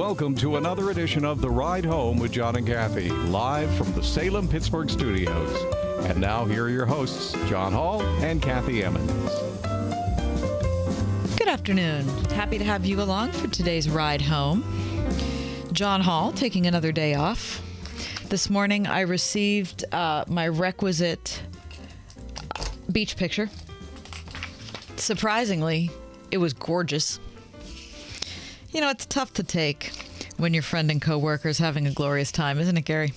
Welcome to another edition of The Ride Home with John and Kathy, live from the Salem, Pittsburgh studios. And now here are your hosts, John Hall and Kathy Emmons. Good afternoon. Happy to have you along for today's ride home. John Hall taking another day off. This morning I received my requisite beach picture. Surprisingly, it was gorgeous. You know, it's tough to take when your friend and coworker is having a glorious time, isn't it, Gary?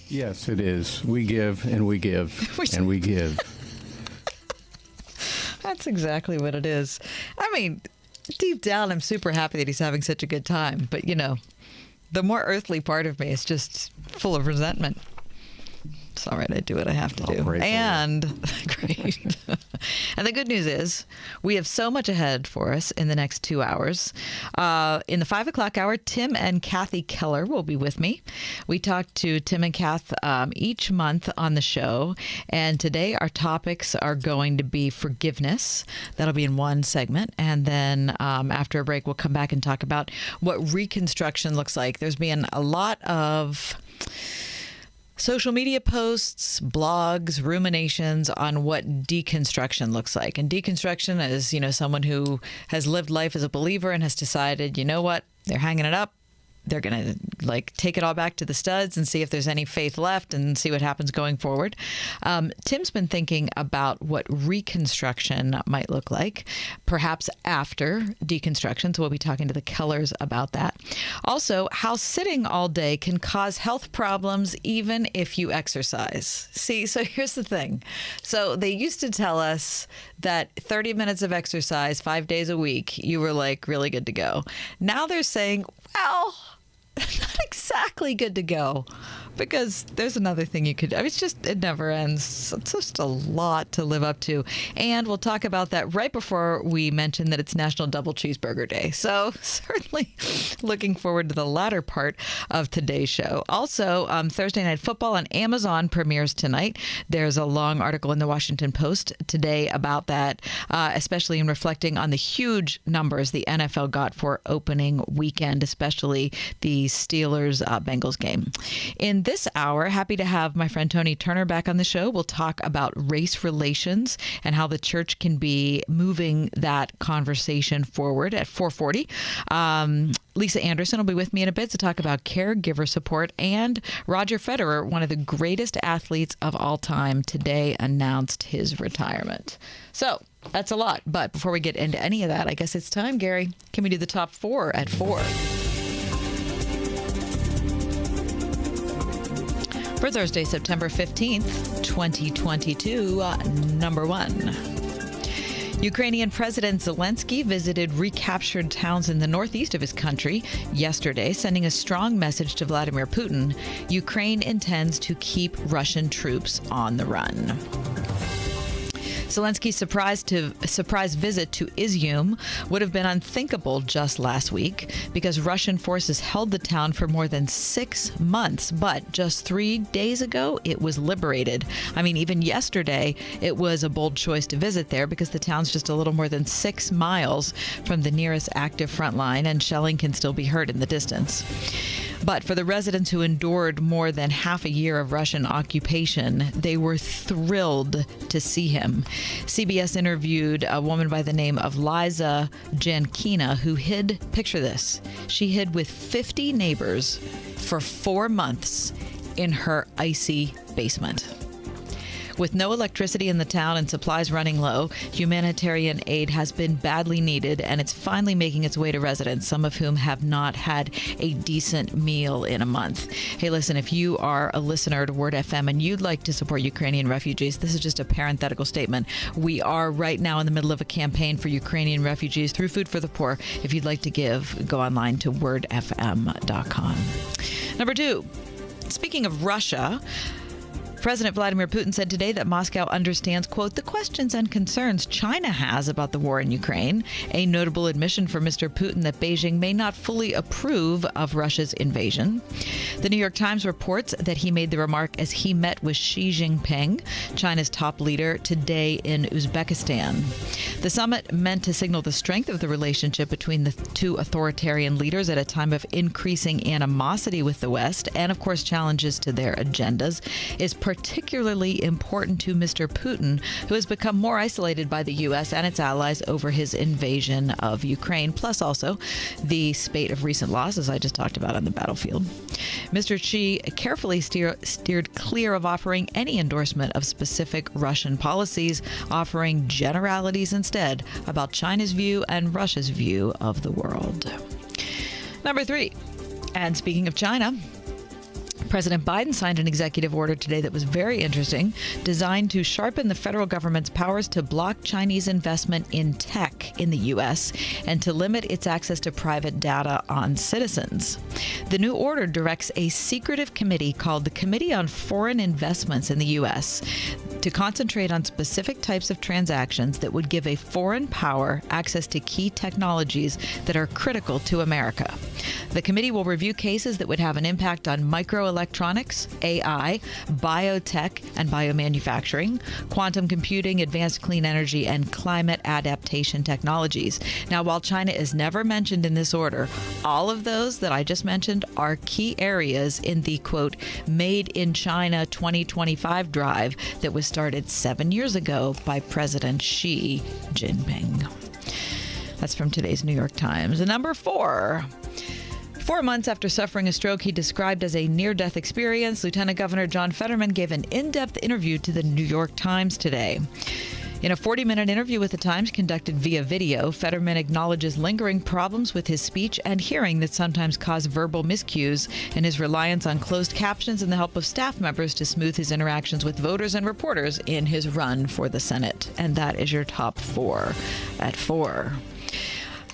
Yes, it is. We give and we give and we give. That's exactly what it is. I mean, deep down, I'm super happy that he's having such a good time. But, you know, the more earthly part of me is just full of resentment. It's all right. I do what I have to do. And great. And the good news is we have so much ahead for us in the next 2 hours. In the 5 o'clock hour, Tim and Kathy Keller will be with me. We talk to Tim and Kath each month on the show. And today our topics are going to be forgiveness. That'll be in one segment. And then after a break, we'll come back and talk about what reconstruction looks like. There's been a lot of social media posts, blogs, ruminations on what deconstruction looks like. And deconstruction is, you know, someone who has lived life as a believer and has decided, you know what, they're hanging it up. They're going to take it all back to the studs and see if there's any faith left and see what happens going forward. Tim's been thinking about what reconstruction might look like, perhaps after deconstruction. So we'll be talking to the Kellers about that. Also, how sitting all day can cause health problems even if you exercise. See, so here's the thing. So they used to tell us that 30 minutes of exercise 5 days a week, you were really good to go. Now they're saying, well, not exactly good to go, because there's another thing you could do. I mean, it never ends. It's just a lot to live up to. And we'll talk about that right before we mention that it's National Double Cheeseburger Day. So certainly looking forward to the latter part of today's show. Also, Thursday Night Football on Amazon premieres tonight. There's a long article in the Washington Post today about that, especially in reflecting on the huge numbers the NFL got for opening weekend, especially the Steelers-Bengals game. In this hour, happy to have my friend Toni Turner back on the show. We'll talk about race relations and how the church can be moving that conversation forward at 4:40. Lisa Anderson will be with me in a bit to talk about caregiver support. And Roger Federer, one of the greatest athletes of all time, today announced his retirement. So that's a lot. But before we get into any of that, I guess it's time, Gary. Can we do the top four at 4? For Thursday, September 15th, 2022, number 1. Ukrainian President Zelensky visited recaptured towns in the northeast of his country yesterday, sending a strong message to Vladimir Putin. Ukraine intends to keep Russian troops on the run. Zelensky's surprise visit to Izium would have been unthinkable just last week because Russian forces held the town for more than 6 months. But just 3 days ago, it was liberated. I mean, even yesterday, it was a bold choice to visit there because the town's just a little more than 6 miles from the nearest active front line, and shelling can still be heard in the distance. But for the residents who endured more than half a year of Russian occupation, they were thrilled to see him. CBS interviewed a woman by the name of Liza Jankina who hid, picture this, she hid with 50 neighbors for 4 months in her icy basement. With no electricity in the town and supplies running low, humanitarian aid has been badly needed, and it's finally making its way to residents, some of whom have not had a decent meal in a month. Hey, listen, if you are a listener to Word FM and you'd like to support Ukrainian refugees, this is just a parenthetical statement. We are right now in the middle of a campaign for Ukrainian refugees through Food for the Poor. If you'd like to give, go online to wordfm.com. Number 2, speaking of Russia, President Vladimir Putin said today that Moscow understands, quote, the questions and concerns China has about the war in Ukraine, a notable admission for Mr. Putin that Beijing may not fully approve of Russia's invasion. The New York Times reports that he made the remark as he met with Xi Jinping, China's top leader, today in Uzbekistan. The summit meant to signal the strength of the relationship between the two authoritarian leaders at a time of increasing animosity with the West and, of course, challenges to their agendas, is particularly important to Mr. Putin, who has become more isolated by the U.S. and its allies over his invasion of Ukraine, plus also the spate of recent losses I just talked about on the battlefield. Mr. Xi carefully steered clear of offering any endorsement of specific Russian policies, offering generalities instead about China's view and Russia's view of the world. Number 3, and speaking of China, President Biden signed an executive order today that was very interesting, designed to sharpen the federal government's powers to block Chinese investment in tech in the U.S. and to limit its access to private data on citizens. The new order directs a secretive committee called the Committee on Foreign Investments in the U.S. to concentrate on specific types of transactions that would give a foreign power access to key technologies that are critical to America. The committee will review cases that would have an impact on microelectronics, AI, biotech and biomanufacturing, quantum computing, advanced clean energy, and climate adaptation technologies. Now, while China is never mentioned in this order, all of those that I just mentioned are key areas in the, quote, Made in China 2025 drive that was started 7 years ago by President Xi Jinping. That's from today's New York Times. And number 4. 4 months after suffering a stroke he described as a near-death experience, Lieutenant Governor John Fetterman gave an in-depth interview to the New York Times today. In a 40-minute interview with the Times conducted via video, Fetterman acknowledges lingering problems with his speech and hearing that sometimes cause verbal miscues and his reliance on closed captions and the help of staff members to smooth his interactions with voters and reporters in his run for the Senate. And that is your top 4 at 4.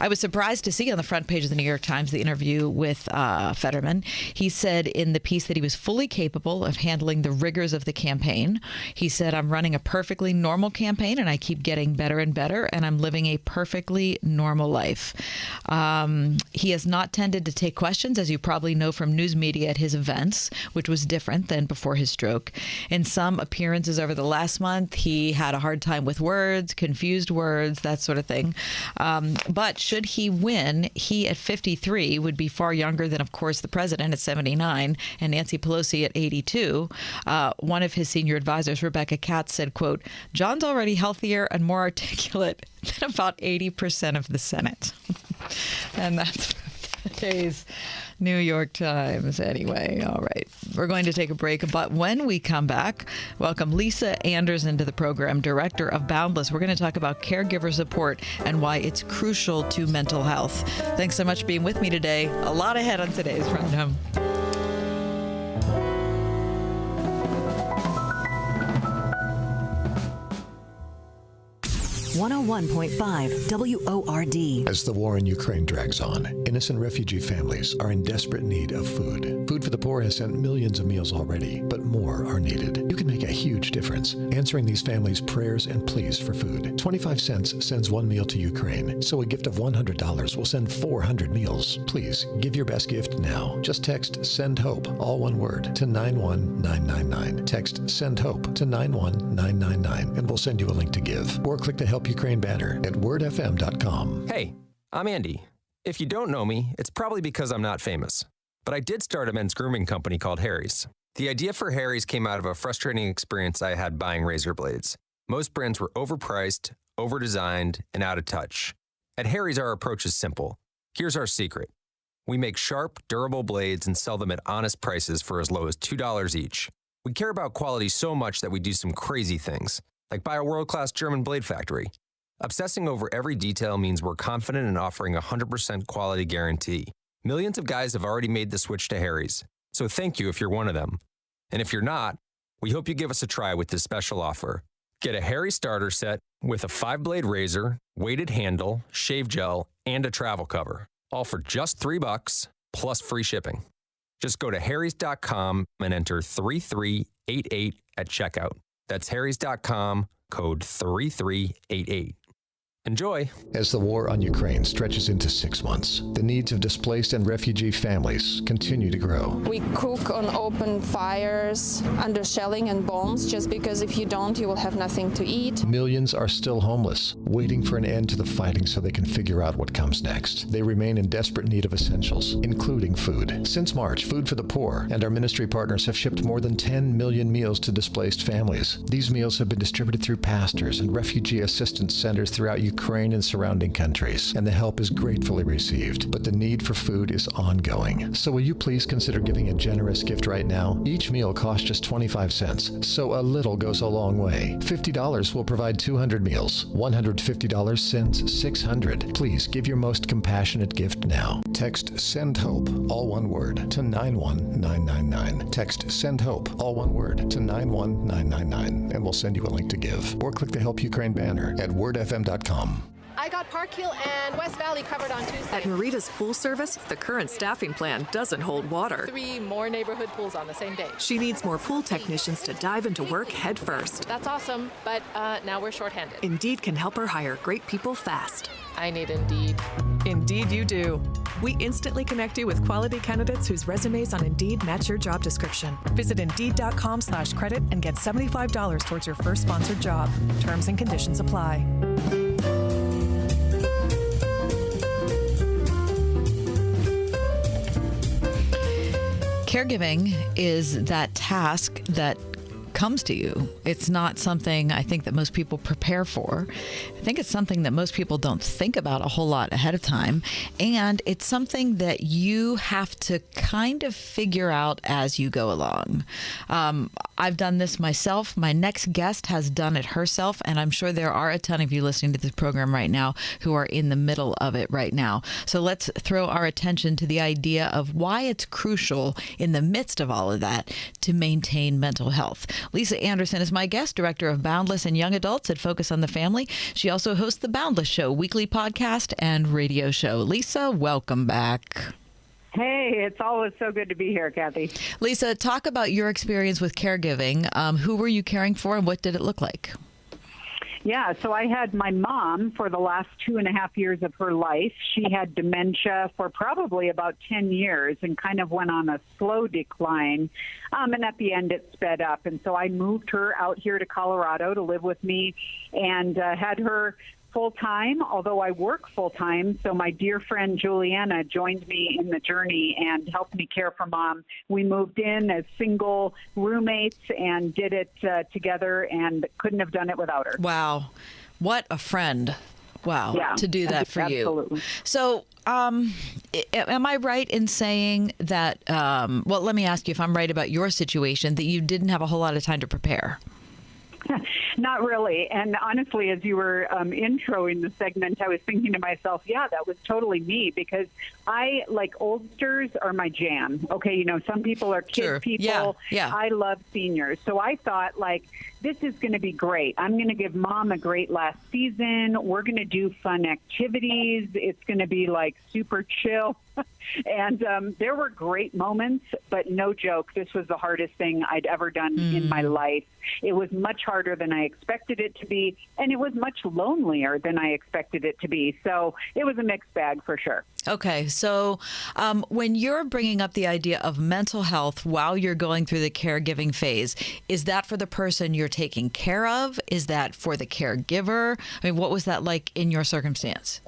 I was surprised to see on the front page of the New York Times the interview with Fetterman. He said in the piece that he was fully capable of handling the rigors of the campaign. He said, I'm running a perfectly normal campaign and I keep getting better and better, and I'm living a perfectly normal life. He has not tended to take questions, as you probably know from news media at his events, which was different than before his stroke. In some appearances over the last month, he had a hard time with words, confused words, that sort of thing. But should he win, he at 53 would be far younger than, of course, the president at 79 and Nancy Pelosi at 82. One of his senior advisors, Rebecca Katz, said, quote, John's already healthier and more articulate than about 80% of the Senate. And that's today's New York Times. Anyway, all right. We're going to take a break, but when we come back, welcome Lisa Anderson to the program, director of Boundless. We're going to talk about caregiver support and why it's crucial to mental health. Thanks so much for being with me today. A lot ahead on today's Ride Home. 101.5 WORD. As the war in Ukraine drags on, innocent refugee families are in desperate need of food. Food for the Poor has sent millions of meals already, but more are needed. You can make a huge difference answering these families' prayers and pleas for food. 25 cents sends one meal to Ukraine, so a gift of $100 will send 400 meals. Please give your best gift now. Just text SEND HOPE, all one word, to 91999. Text SEND HOPE to 91999 and we'll send you a link to give. Or click the Help Ukraine banner at wordfm.com. Hey, I'm Andy. If you don't know me, it's probably because I'm not famous. But I did start a men's grooming company called Harry's. The idea for Harry's came out of a frustrating experience I had buying razor blades. Most brands were overpriced, overdesigned, and out of touch. At Harry's, our approach is simple. Here's our secret. We make sharp, durable blades and sell them at honest prices for as low as $2 each. We care about quality so much that we do some crazy things, like buy a world-class German blade factory. Obsessing over every detail means we're confident in offering a 100% quality guarantee. Millions of guys have already made the switch to Harry's, so thank you if you're one of them. And if you're not, we hope you give us a try with this special offer. Get a Harry starter set with a 5-blade razor, weighted handle, shave gel, and a travel cover, all for just $3 plus free shipping. Just go to harrys.com and enter 3388 at checkout. That's harrys.com, code 3388. Enjoy. As the war on Ukraine stretches into 6 months, the needs of displaced and refugee families continue to grow. We cook on open fires, under shelling and bombs, just because if you don't, you will have nothing to eat. Millions are still homeless, waiting for an end to the fighting so they can figure out what comes next. They remain in desperate need of essentials, including food. Since March, Food for the Poor and our ministry partners have shipped more than 10 million meals to displaced families. These meals have been distributed through pastors and refugee assistance centers throughout Ukraine and surrounding countries, and the help is gratefully received, but the need for food is ongoing. So will you please consider giving a generous gift right now? Each meal costs just 25 cents, so a little goes a long way. $50 will provide 200 meals. $150 sends 600. Please give your most compassionate gift now. Text SEND HOPE, all one word, to 91999. Text SEND HOPE, all one word, to 91999, and we'll send you a link to give. Or click the Help Ukraine banner at wordfm.com. I got Park Hill and West Valley covered on Tuesday. At Marita's Pool Service, the current staffing plan doesn't hold water. 3 more neighborhood pools on the same day. She needs more pool technicians to dive into work head first. That's awesome, but now we're shorthanded. Indeed can help her hire great people fast. I need Indeed. Indeed you do. We instantly connect you with quality candidates whose resumes on Indeed match your job description. Visit Indeed.com/credit and get $75 towards your first sponsored job. Terms and conditions apply. Caregiving is that task that comes to you. It's not something I think that most people prepare for. I think it's something that most people don't think about a whole lot ahead of time. And it's something that you have to kind of figure out as you go along. I've done this myself. My next guest has done it herself. And I'm sure there are a ton of you listening to this program right now who are in the middle of it right now. So let's throw our attention to the idea of why it's crucial in the midst of all of that to maintain mental health. Lisa Anderson is my guest, director of Boundless and Young Adults at Focus on the Family. She also hosts the Boundless Show, weekly podcast and radio show. Lisa, welcome back. Hey, it's always so good to be here, Kathy. Lisa, talk about your experience with caregiving. Who were you caring for and what did it look like? Yeah, so I had my mom for the last 2.5 years of her life. She had dementia for probably about 10 years and kind of went on a slow decline. And at the end, it sped up. And so I moved her out here to Colorado to live with me and had her full-time, although I work full-time. So my dear friend Juliana joined me in the journey and helped me care for Mom. We moved in as single roommates and did it together and couldn't have done it without her. Wow. What a friend. Wow. Yeah, to do that for absolutely. you. So am I right in saying that, well, let me ask you if I'm right about your situation, that you didn't have a whole lot of time to prepare? Not really. And honestly, as you were introing the segment, I was thinking to myself, yeah, that was totally me, because I, like, oldsters are my jam. Okay, you know, some people are kid people. Yeah. I love seniors. So I thought, like, this is going to be great. I'm going to give Mom a great last season. We're going to do fun activities. It's going to be, like, super chill. And there were great moments, but no joke, this was the hardest thing I'd ever done in my life. It was much harder than I expected it to be, and it was much lonelier than I expected it to be. So it was a mixed bag for sure. Okay, so when you're bringing up the idea of mental health while you're going through the caregiving phase, is that for the person you're taking care of? Is that for the caregiver? I mean, what was that like in your circumstance?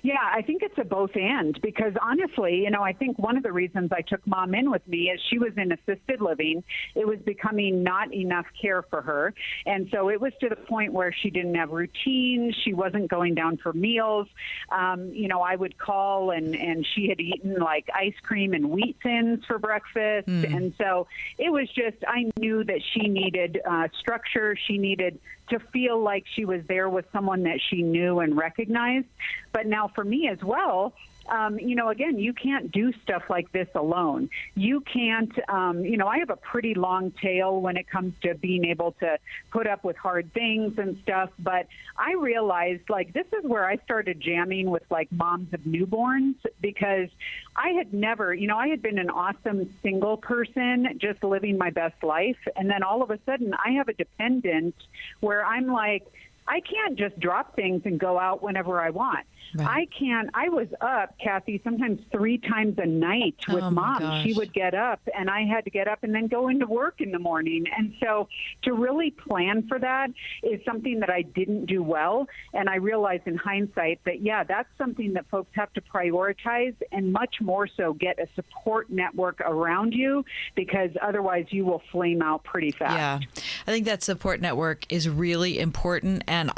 Yeah, I think it's a both and, because honestly, you know, I think one of the reasons I took Mom in with me is she was in assisted living. It was becoming not enough care for her. And so it was to the point where she didn't have routine. She wasn't going down for meals. You know, I would call and she had eaten like ice cream and wheat thins for breakfast. And so it was just, I knew that she needed structure. She needed to feel like she was there with someone that she knew and recognized. But now for me as well, again, you can't do stuff like this alone. You can't, I have a pretty long tail when it comes to being able to put up with hard things and stuff. But I realized, this is where I started jamming with, moms of newborns, because I had never, I had been an awesome single person, just living my best life. And then all of a sudden, I have a dependent where I'm like, I can't just drop things and go out whenever I want. Right. I was up, Kathy, sometimes 3 times a night with Mom. Gosh. She would get up, and I had to get up and then go into work in the morning. And so to really plan for that is something that I didn't do well. And I realized in hindsight that, that's something that folks have to prioritize, and much more so get a support network around you, because otherwise you will flame out pretty fast. Yeah, I think that support network is really important. And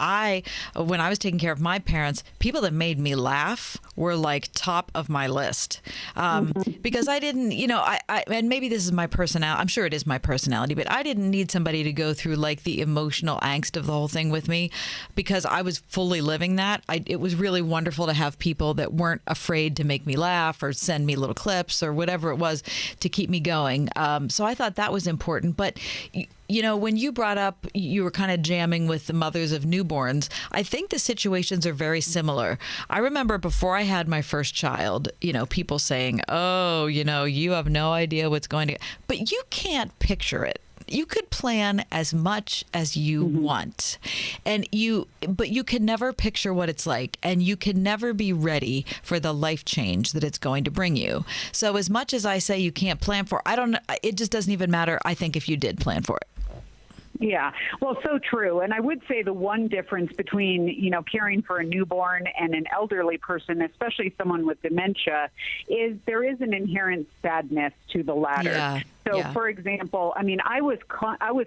when I was taking care of my parents, people that made me laugh were top of my list, because I didn't, and maybe this is my personality. I'm sure it is my personality, but I didn't need somebody to go through the emotional angst of the whole thing with me, because I was fully living that. It was really wonderful to have people that weren't afraid to make me laugh or send me little clips or whatever it was to keep me going. So I thought that was important. But when you brought up, you were kind of jamming with the mothers of newborns, I think the situations are very similar. I remember before I had my first child, people saying, oh, you have no idea what's going to, but you can't picture it. You could plan as much as you want, but you can never picture what it's like, and you can never be ready for the life change that it's going to bring you. So as much as I say you can't plan for, it just doesn't even matter, I think, if you did plan for it. Yeah, well, so true. And I would say the one difference between, caring for a newborn and an elderly person, especially someone with dementia, is there is an inherent sadness to the latter. Yeah. So, for example, I was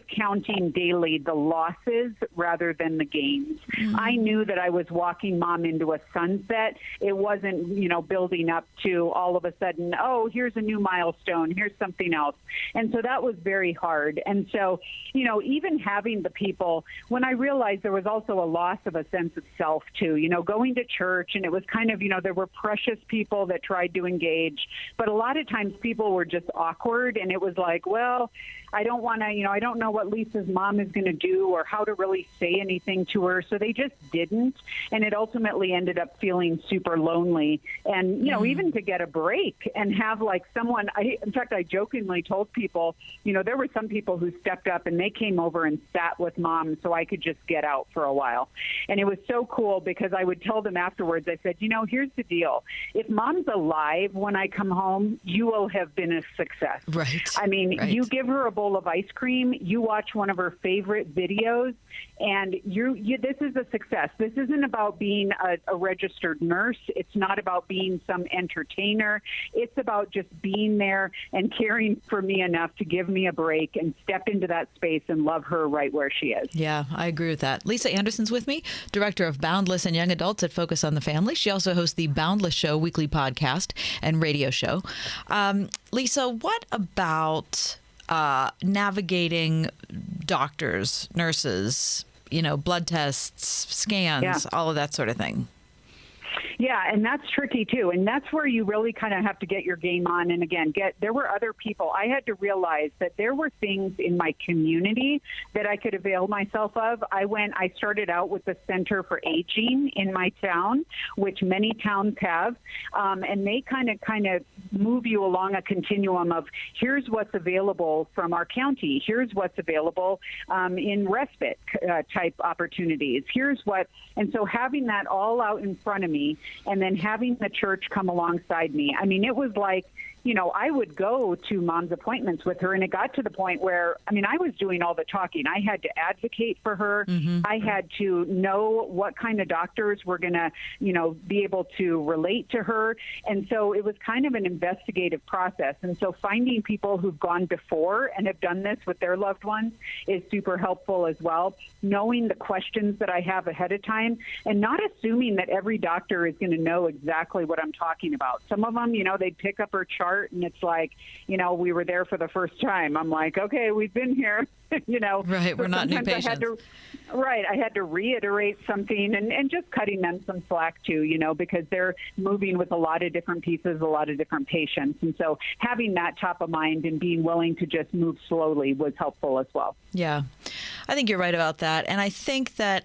counting daily the losses rather than the gains. Mm-hmm. I knew that I was walking Mom into a sunset. It wasn't, building up to all of a sudden, oh, here's a new milestone, here's something else. And so that was very hard. And so, even having the people, when I realized there was also a loss of a sense of self, too, going to church, and it was kind of, there were precious people that tried to engage, but a lot of times people were just awkward, and it was like, well, I don't want to, I don't know what Lisa's mom is going to do or how to really say anything to her. So they just didn't. And it ultimately ended up feeling super lonely. And, even to get a break and have someone, in fact, I jokingly told people, there were some people who stepped up and they came over and sat with Mom so I could just get out for a while. And it was so cool because I would tell them afterwards, I said, here's the deal. If Mom's alive when I come home, you will have been a success. Right. Right. You give her a bowl of ice cream, you watch one of her favorite videos, and this is a success. This isn't about being a registered nurse. It's not about being some entertainer. It's about just being there and caring for me enough to give me a break and step into that space and love her right where she is. Yeah, I agree with that. Lisa Anderson's with me, director of Boundless and Young Adults at Focus on the Family. She also hosts the Boundless Show weekly podcast and radio show. Lisa, what about navigating doctors, nurses, blood tests, scans, all of that sort of thing? Yeah, and that's tricky too. And that's where you really kind of have to get your game on. And again, there were other people. I had to realize that there were things in my community that I could avail myself of. I started out with the Center for Aging in my town, which many towns have. And they kind of move you along a continuum of here's what's available from our county. Here's what's available in respite type opportunities. And so having that all out in front of me, and then having the church come alongside me. It was like, I would go to Mom's appointments with her, and it got to the point where, I was doing all the talking. I had to advocate for her. Mm-hmm. I had to know what kind of doctors were going to, be able to relate to her. And so it was kind of an investigative process. And so finding people who've gone before and have done this with their loved ones is super helpful as well. Knowing the questions that I have ahead of time and not assuming that every doctor is going to know exactly what I'm talking about. Some of them, they'd pick up her chart apart, and it's like, we were there for the first time. I'm like, okay, we've been here, Right, we're not new patients. I had to reiterate something and just cutting them some slack too, because they're moving with a lot of different pieces, a lot of different patients. And so having that top of mind and being willing to just move slowly was helpful as well. Yeah, I think you're right about that. And I think that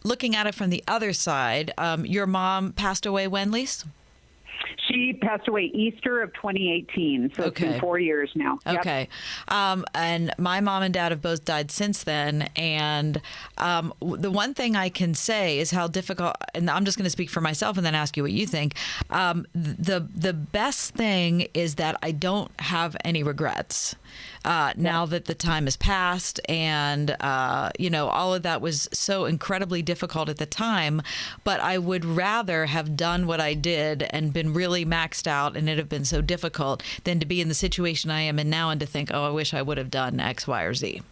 looking at it from the other side, your mom passed away when, Lise? She passed away Easter of 2018, so it's been 4 years now. Okay. Yep. And my mom and dad have both died since then. And the one thing I can say is how difficult, and I'm just going to speak for myself and then ask you what you think. The best thing is that I don't have any regrets. Now that the time has passed and, all of that was so incredibly difficult at the time, but I would rather have done what I did and been really maxed out and it have been so difficult than to be in the situation I am in now and to think, oh, I wish I would have done X, Y, or Z.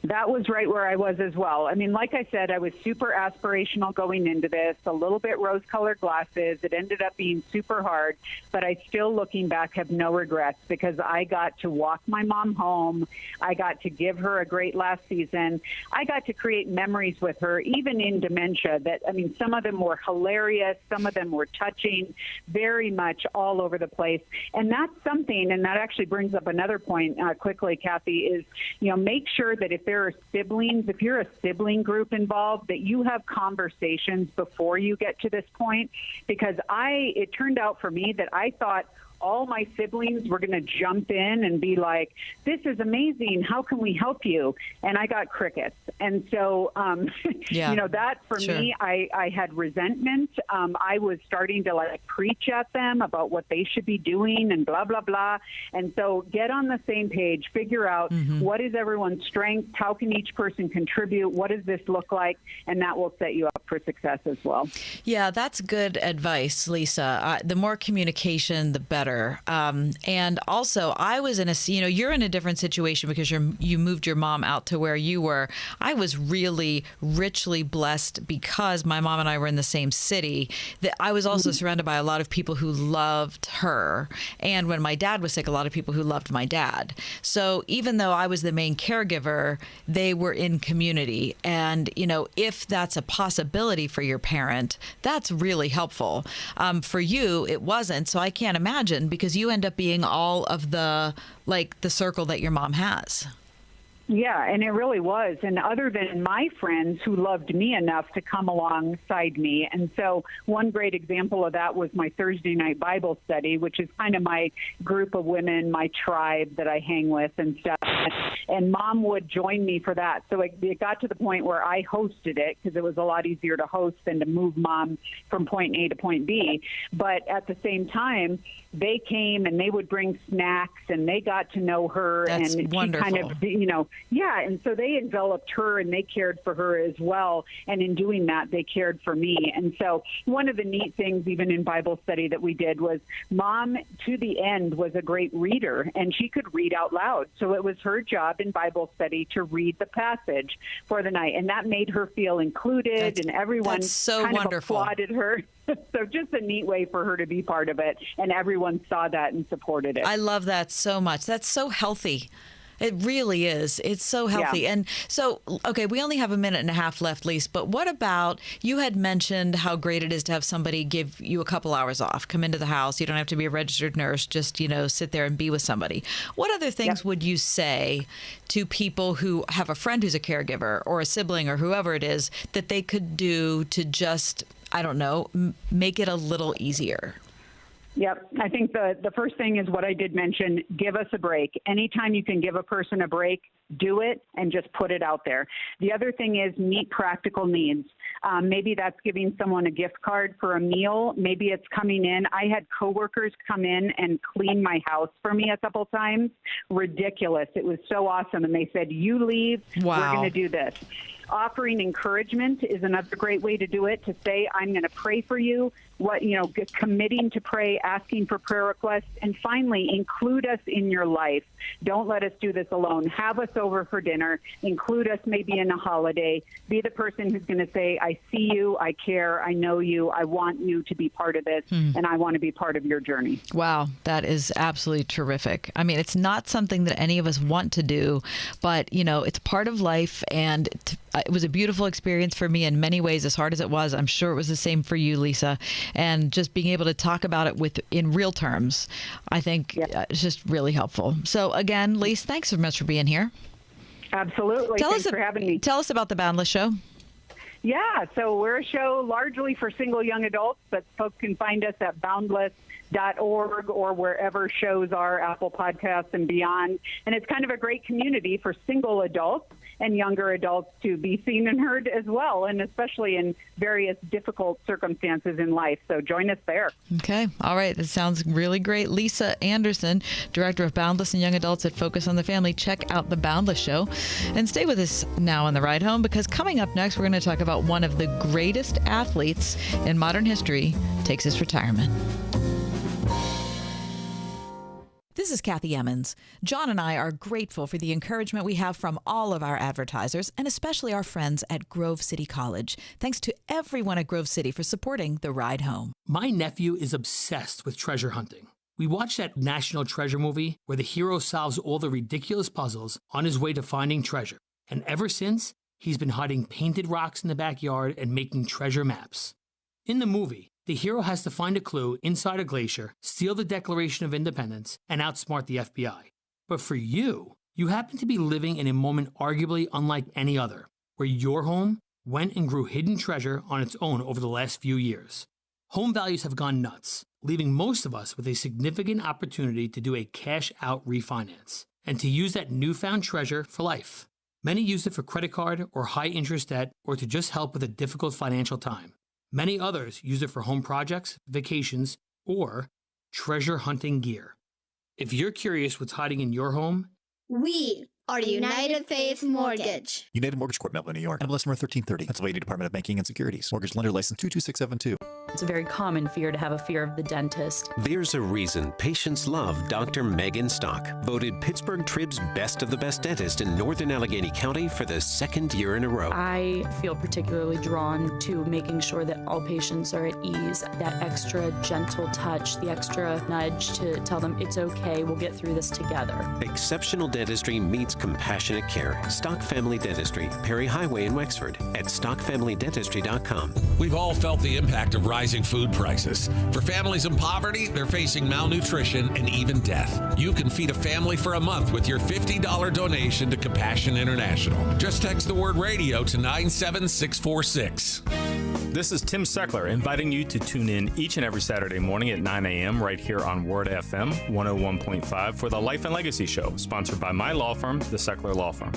That was right where I was as well. I mean, like I said, I was super aspirational going into this, a little bit rose-colored glasses. It ended up being super hard, but I still, looking back, have no regrets because I got to walk my mom home. I got to give her a great last season. I got to create memories with her, even in dementia, some of them were hilarious. Some of them were touching, very much all over the place. And that's something, and that actually brings up another point quickly, Kathy, is, make sure that if there are siblings, if you're a sibling group involved, that you have conversations before you get to this point, because it turned out for me that I thought all my siblings were going to jump in and be like, this is amazing. How can we help you? And I got crickets. And so, that for me, I had resentment. I was starting to preach at them about what they should be doing and blah, blah, blah. And so get on the same page, figure out what is everyone's strength? How can each person contribute? What does this look like? And that will set you up for success as well. Yeah, that's good advice, Lisa. The more communication, the better. And also, I was in you're in a different situation because you moved your mom out to where you were. I was really richly blessed because my mom and I were in the same city. That I was also surrounded by a lot of people who loved her. And when my dad was sick, a lot of people who loved my dad. So even though I was the main caregiver, they were in community. And, if that's a possibility for your parent, that's really helpful. For you, it wasn't. So I can't imagine, because you end up being all of the circle that your mom has. Yeah, and it really was. And other than my friends who loved me enough to come alongside me. And so one great example of that was my Thursday night Bible study, which is kind of my group of women, my tribe that I hang with and stuff. And Mom would join me for that. So it got to the point where I hosted it because it was a lot easier to host than to move Mom from point A to point B. But at the same time, they came and they would bring snacks and they got to know her. That's and wonderful. She kind of, yeah. And so they enveloped her and they cared for her as well. And in doing that, they cared for me. And so one of the neat things, even in Bible study that we did, was Mom, to the end, was a great reader and she could read out loud. So it was her job in Bible study to read the passage for the night. And that made her feel included and everyone kind of applauded her. So just a neat way for her to be part of it. And everyone saw that and supported it. I love that so much. That's so healthy. It really is. It's so healthy. Yeah. And so, okay, we only have a minute and a half left, Lise, but what about, you had mentioned how great it is to have somebody give you a couple hours off, come into the house. You don't have to be a registered nurse, just, sit there and be with somebody. What other things would you say to people who have a friend who's a caregiver or a sibling or whoever it is that they could do to just, I don't know, make it a little easier? Yep. I think the first thing is what I did mention, give us a break. Anytime you can give a person a break, do it and just put it out there. The other thing is meet practical needs. Maybe that's giving someone a gift card for a meal. Maybe it's coming in. I had coworkers come in and clean my house for me a couple times. Ridiculous. It was so awesome. And they said, you leave, we're going to do this. Offering encouragement is another great way to do it, to say, I'm going to pray for you, committing to pray, asking for prayer requests, and finally, include us in your life. Don't let us do this alone. Have us over for dinner, include us maybe in a holiday, be the person who's going to say, I see you, I care, I know you, I want you to be part of this, and I want to be part of your journey. Wow, that is absolutely terrific. I mean, it's not something that any of us want to do, but, you know, it's part of life, and it was a beautiful experience for me in many ways, as hard as it was. I'm sure it was the same for you, Lisa. And just being able to talk about it in real terms, I think is just really helpful. So again, Lisa, thanks so much for being here. Absolutely. Thanks for having me. Tell us about the Boundless Show. Yeah, so we're a show largely for single young adults, but folks can find us at boundless.org or wherever shows are, Apple Podcasts and beyond. And it's kind of a great community for single adults and younger adults to be seen and heard as well, and especially in various difficult circumstances in life. So join us there. Okay. All right. That sounds really great. Lisa Anderson, Director of Boundless and Young Adults at Focus on the Family. Check out The Boundless Show. And stay with us now on the ride home, because coming up next, we're going to talk about one of the greatest athletes in modern history takes his retirement. This is Kathy Emmons. John and I are grateful for the encouragement we have from all of our advertisers, and especially our friends at Grove City College. Thanks to everyone at Grove City for supporting the ride home. My nephew is obsessed with treasure hunting. We watched that National Treasure movie where the hero solves all the ridiculous puzzles on his way to finding treasure. And ever since, he's been hiding painted rocks in the backyard and making treasure maps. In the movie, the hero has to find a clue inside a glacier, steal the Declaration of Independence, and outsmart the FBI. But for you happen to be living in a moment arguably unlike any other, where your home went and grew hidden treasure on its own over the last few years. Home values have gone nuts, leaving most of us with a significant opportunity to do a cash-out refinance, and to use that newfound treasure for life. Many use it for credit card or high-interest debt, or to just help with a difficult financial time. Many others use it for home projects, vacations, or treasure hunting gear. If you're curious what's hiding in your home, we are United Faith Mortgage. United Mortgage Corp, Melville, New York. MLS number 1330. Pennsylvania Department of Banking and Securities. Mortgage lender license 22672. It's a very common fear to have a fear of the dentist. There's a reason patients love Dr. Megan Stock, voted Pittsburgh Trib's Best of the Best Dentist in Northern Allegheny County for the second year in a row. I feel particularly drawn to making sure that all patients are at ease, that extra gentle touch, the extra nudge to tell them it's okay, we'll get through this together. Exceptional dentistry meets compassionate care. Stock Family Dentistry, Perry Highway in Wexford, at stockfamilydentistry.com. We've all felt the impact of rising food prices. For families in poverty, they're facing malnutrition and even death. You can feed a family for a month with your $50 donation to Compassion International. Just text the word radio to 97646. This is Tim Seckler inviting you to tune in each and every Saturday morning at 9 a.m. right here on Word FM 101.5 for the Life and Legacy Show, sponsored by my law firm, the Seckler Law Firm.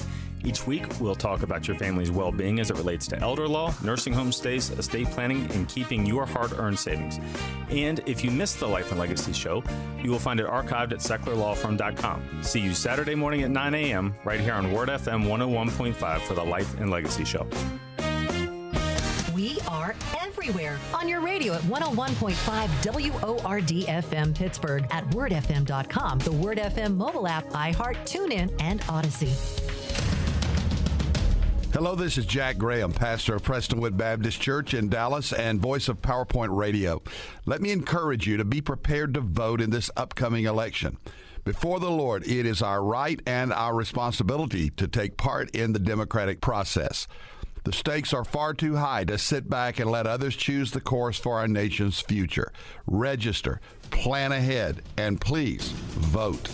Each week, we'll talk about your family's well-being as it relates to elder law, nursing home stays, estate planning, and keeping your hard-earned savings. And if you missed the Life and Legacy Show, you will find it archived at secklerlawfirm.com. See you Saturday morning at 9 a.m. right here on Word FM 101.5 for the Life and Legacy Show. We are everywhere on your radio at 101.5 WORD FM Pittsburgh, at wordfm.com, the Word FM mobile app, iHeart, TuneIn, and Odyssey. Hello, this is Jack Graham, pastor of Prestonwood Baptist Church in Dallas and voice of PowerPoint Radio. Let me encourage you to be prepared to vote in this upcoming election. Before the Lord, it is our right and our responsibility to take part in the democratic process. The stakes are far too high to sit back and let others choose the course for our nation's future. Register, plan ahead, and please vote.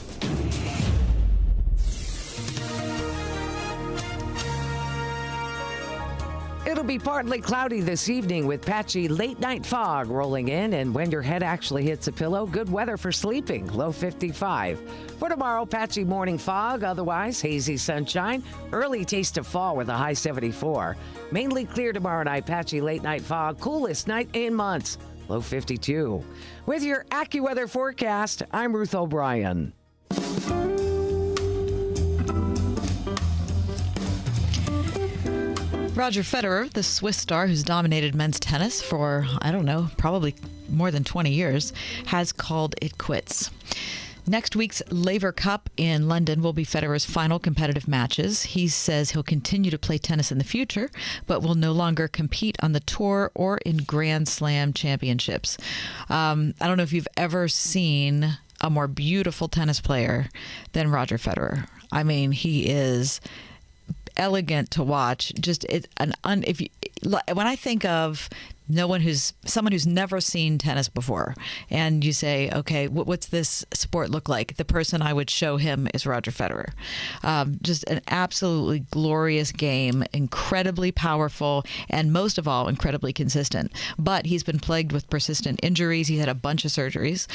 It'll be partly cloudy this evening with patchy late-night fog rolling in, and when your head actually hits a pillow, good weather for sleeping, low 55. For tomorrow, patchy morning fog, otherwise hazy sunshine, early taste of fall with a high 74. Mainly clear tomorrow night, patchy late-night fog, coolest night in months, low 52. With your AccuWeather forecast, I'm Ruth O'Brien. Roger Federer, the Swiss star who's dominated men's tennis for, probably more than 20 years, has called it quits. Next week's Laver Cup in London will be Federer's final competitive matches. He says he'll continue to play tennis in the future, but will no longer compete on the tour or in Grand Slam championships. I don't know if you've ever seen a more beautiful tennis player than Roger Federer. I mean, he is elegant to watch. When I think of someone who's never seen tennis before, and you say, okay, what's this sport look like? The person I would show him is Roger Federer. Just an absolutely glorious game, incredibly powerful, and most of all, incredibly consistent. But he's been plagued with persistent injuries. He had a bunch of surgeries.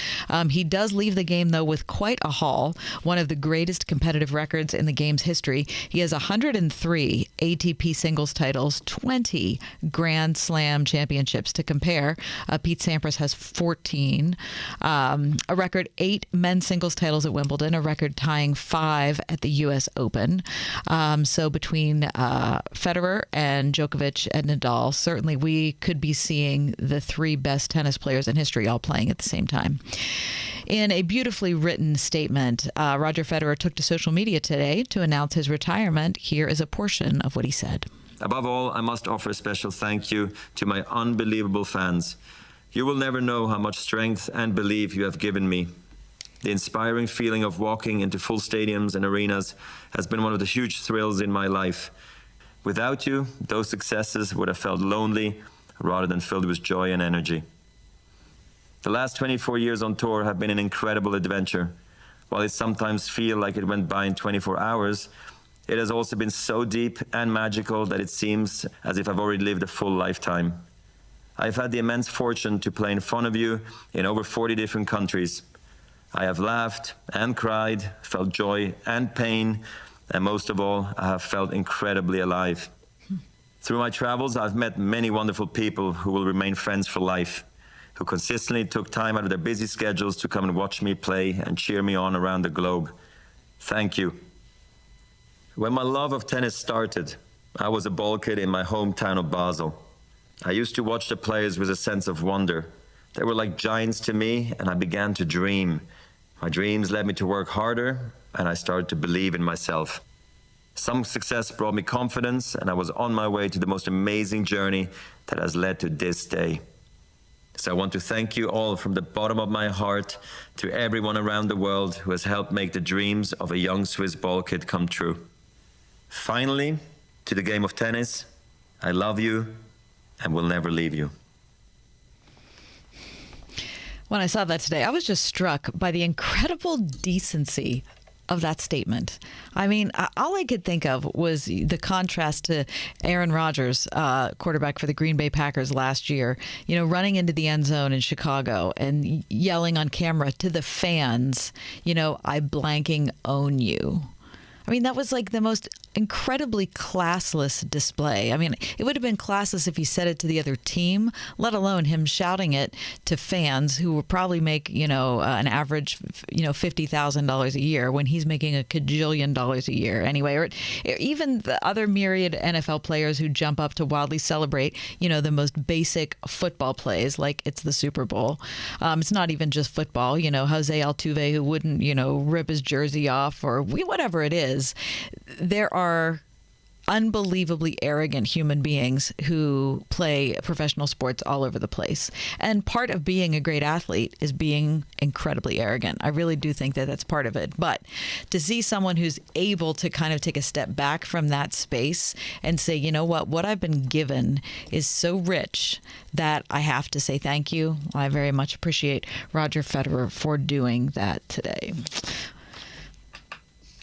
He does leave the game, though, with quite a haul, one of the greatest competitive records in the game's history. He has 103 ATP singles titles, 20 Grand Slam championships. To compare, Pete Sampras has 14, a record 8 men's singles titles at Wimbledon, a record tying 5 at the U.S. Open. So between Federer and Djokovic and Nadal, certainly we could be seeing the 3 best tennis players in history all playing at the same time. In a beautifully written statement, Roger Federer took to social media today to announce his retirement. Here is a portion of what he said. Above all, I must offer a special thank you to my unbelievable fans. You will never know how much strength and belief you have given me. The inspiring feeling of walking into full stadiums and arenas has been one of the huge thrills in my life. Without you, those successes would have felt lonely rather than filled with joy and energy. The last 24 years on tour have been an incredible adventure. While it sometimes feels like it went by in 24 hours, it has also been so deep and magical that it seems as if I've already lived a full lifetime. I've had the immense fortune to play in front of you in over 40 different countries. I have laughed and cried, felt joy and pain, and most of all, I have felt incredibly alive. Through my travels, I've met many wonderful people who will remain friends for life, who consistently took time out of their busy schedules to come and watch me play and cheer me on around the globe. Thank you. When my love of tennis started, I was a ball kid in my hometown of Basel. I used to watch the players with a sense of wonder. They were like giants to me, and I began to dream. My dreams led me to work harder, and I started to believe in myself. Some success brought me confidence, and I was on my way to the most amazing journey that has led to this day. So I want to thank you all from the bottom of my heart to everyone around the world who has helped make the dreams of a young Swiss ball kid come true. Finally, to the game of tennis, I love you and will never leave you. When I saw that today, I was just struck by the incredible decency of that statement. I mean, all I could think of was the contrast to Aaron Rodgers, quarterback for the Green Bay Packers last year, running into the end zone in Chicago and yelling on camera to the fans, I blanking own you. I mean, that was like the most incredibly classless display. I mean, it would have been classless if he said it to the other team, let alone him shouting it to fans who would probably make, an average, $50,000 a year when he's making a cajillion dollars a year anyway. Or even the other myriad NFL players who jump up to wildly celebrate, the most basic football plays, like it's the Super Bowl. It's not even just football, Jose Altuve, who wouldn't, rip his jersey off or whatever it is. There are unbelievably arrogant human beings who play professional sports all over the place. And part of being a great athlete is being incredibly arrogant. I really do think that that's part of it. But to see someone who's able to kind of take a step back from that space and say, what I've been given is so rich that I have to say thank you. I very much appreciate Roger Federer for doing that today.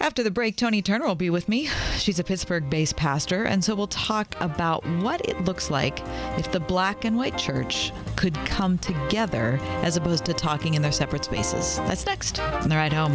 After the break, Toni Turner will be with me. She's a Pittsburgh-based pastor, and so we'll talk about what it looks like if the black and white church could come together as opposed to talking in their separate spaces. That's next on The Ride Home.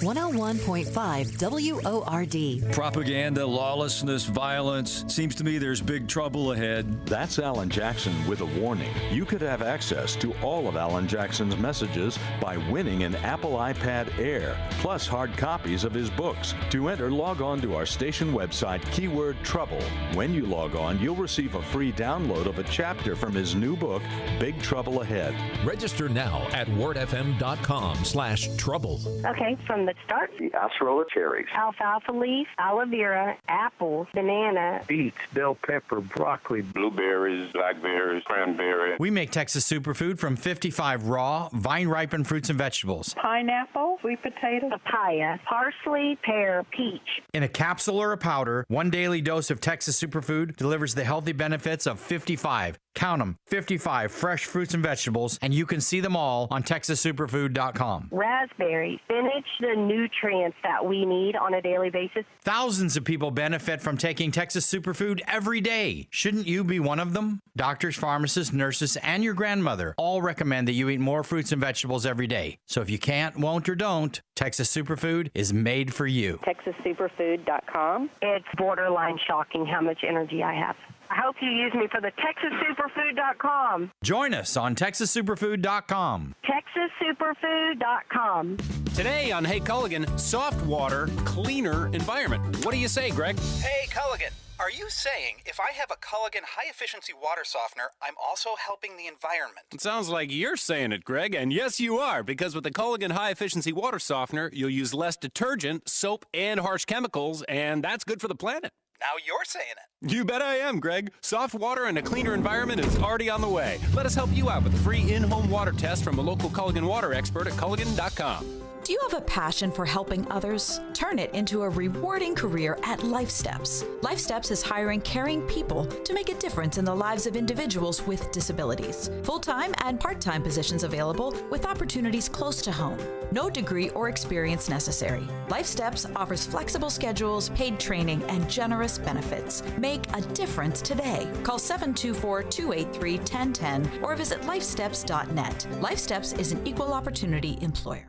101.5 WORD. Propaganda, lawlessness, violence. Seems to me there's big trouble ahead. That's Alan Jackson with a warning. You could have access to all of Alan Jackson's messages by winning an Apple iPad Air, plus hard copies of his books. To enter, log on to our station website, keyword trouble. When you log on, you'll receive a free download of a chapter from his new book, Big Trouble Ahead. Register now at wordfm.com/trouble. Okay, from the start. The acerola cherries. Alfalfa leaf, aloe vera, apples, banana. Beets, bell pepper, broccoli. Blueberries, blackberries, cranberry. We make Texas superfood from 55 raw, vine-ripened fruits and vegetables. Pineapple, sweet potato, papaya, parsley, pear, peach. In a capsule or a powder, one daily dose of Texas superfood delivers the healthy benefits of 55. Count them, 55 fresh fruits and vegetables, and you can see them all on TexasSuperfood.com. Raspberry, spinach, the nutrients that we need on a daily basis. Thousands of people benefit from taking Texas Superfood every day. Shouldn't you be one of them? Doctors, pharmacists, nurses, and your grandmother all recommend that you eat more fruits and vegetables every day. So if you can't, won't, or don't, Texas Superfood is made for you. TexasSuperfood.com. It's borderline shocking how much energy I have. I hope you use me for the TexasSuperfood.com. Join us on TexasSuperfood.com. TexasSuperfood.com. Today on Hey Culligan, soft water, cleaner environment. What do you say, Greg? Hey Culligan, are you saying if I have a Culligan high-efficiency water softener, I'm also helping the environment? It sounds like you're saying it, Greg, and yes, you are, because with the Culligan high-efficiency water softener, you'll use less detergent, soap, and harsh chemicals, and that's good for the planet. Now you're saying it. You bet I am, Greg. Soft water and a cleaner environment is already on the way. Let us help you out with a free in-home water test from a local Culligan water expert at Culligan.com. Do you have a passion for helping others? Turn it into a rewarding career at LifeSteps. LifeSteps is hiring caring people to make a difference in the lives of individuals with disabilities. Full-time and part-time positions available with opportunities close to home. No degree or experience necessary. LifeSteps offers flexible schedules, paid training, and generous benefits. Make a difference today. Call 724-283-1010 or visit lifesteps.net. LifeSteps is an equal opportunity employer.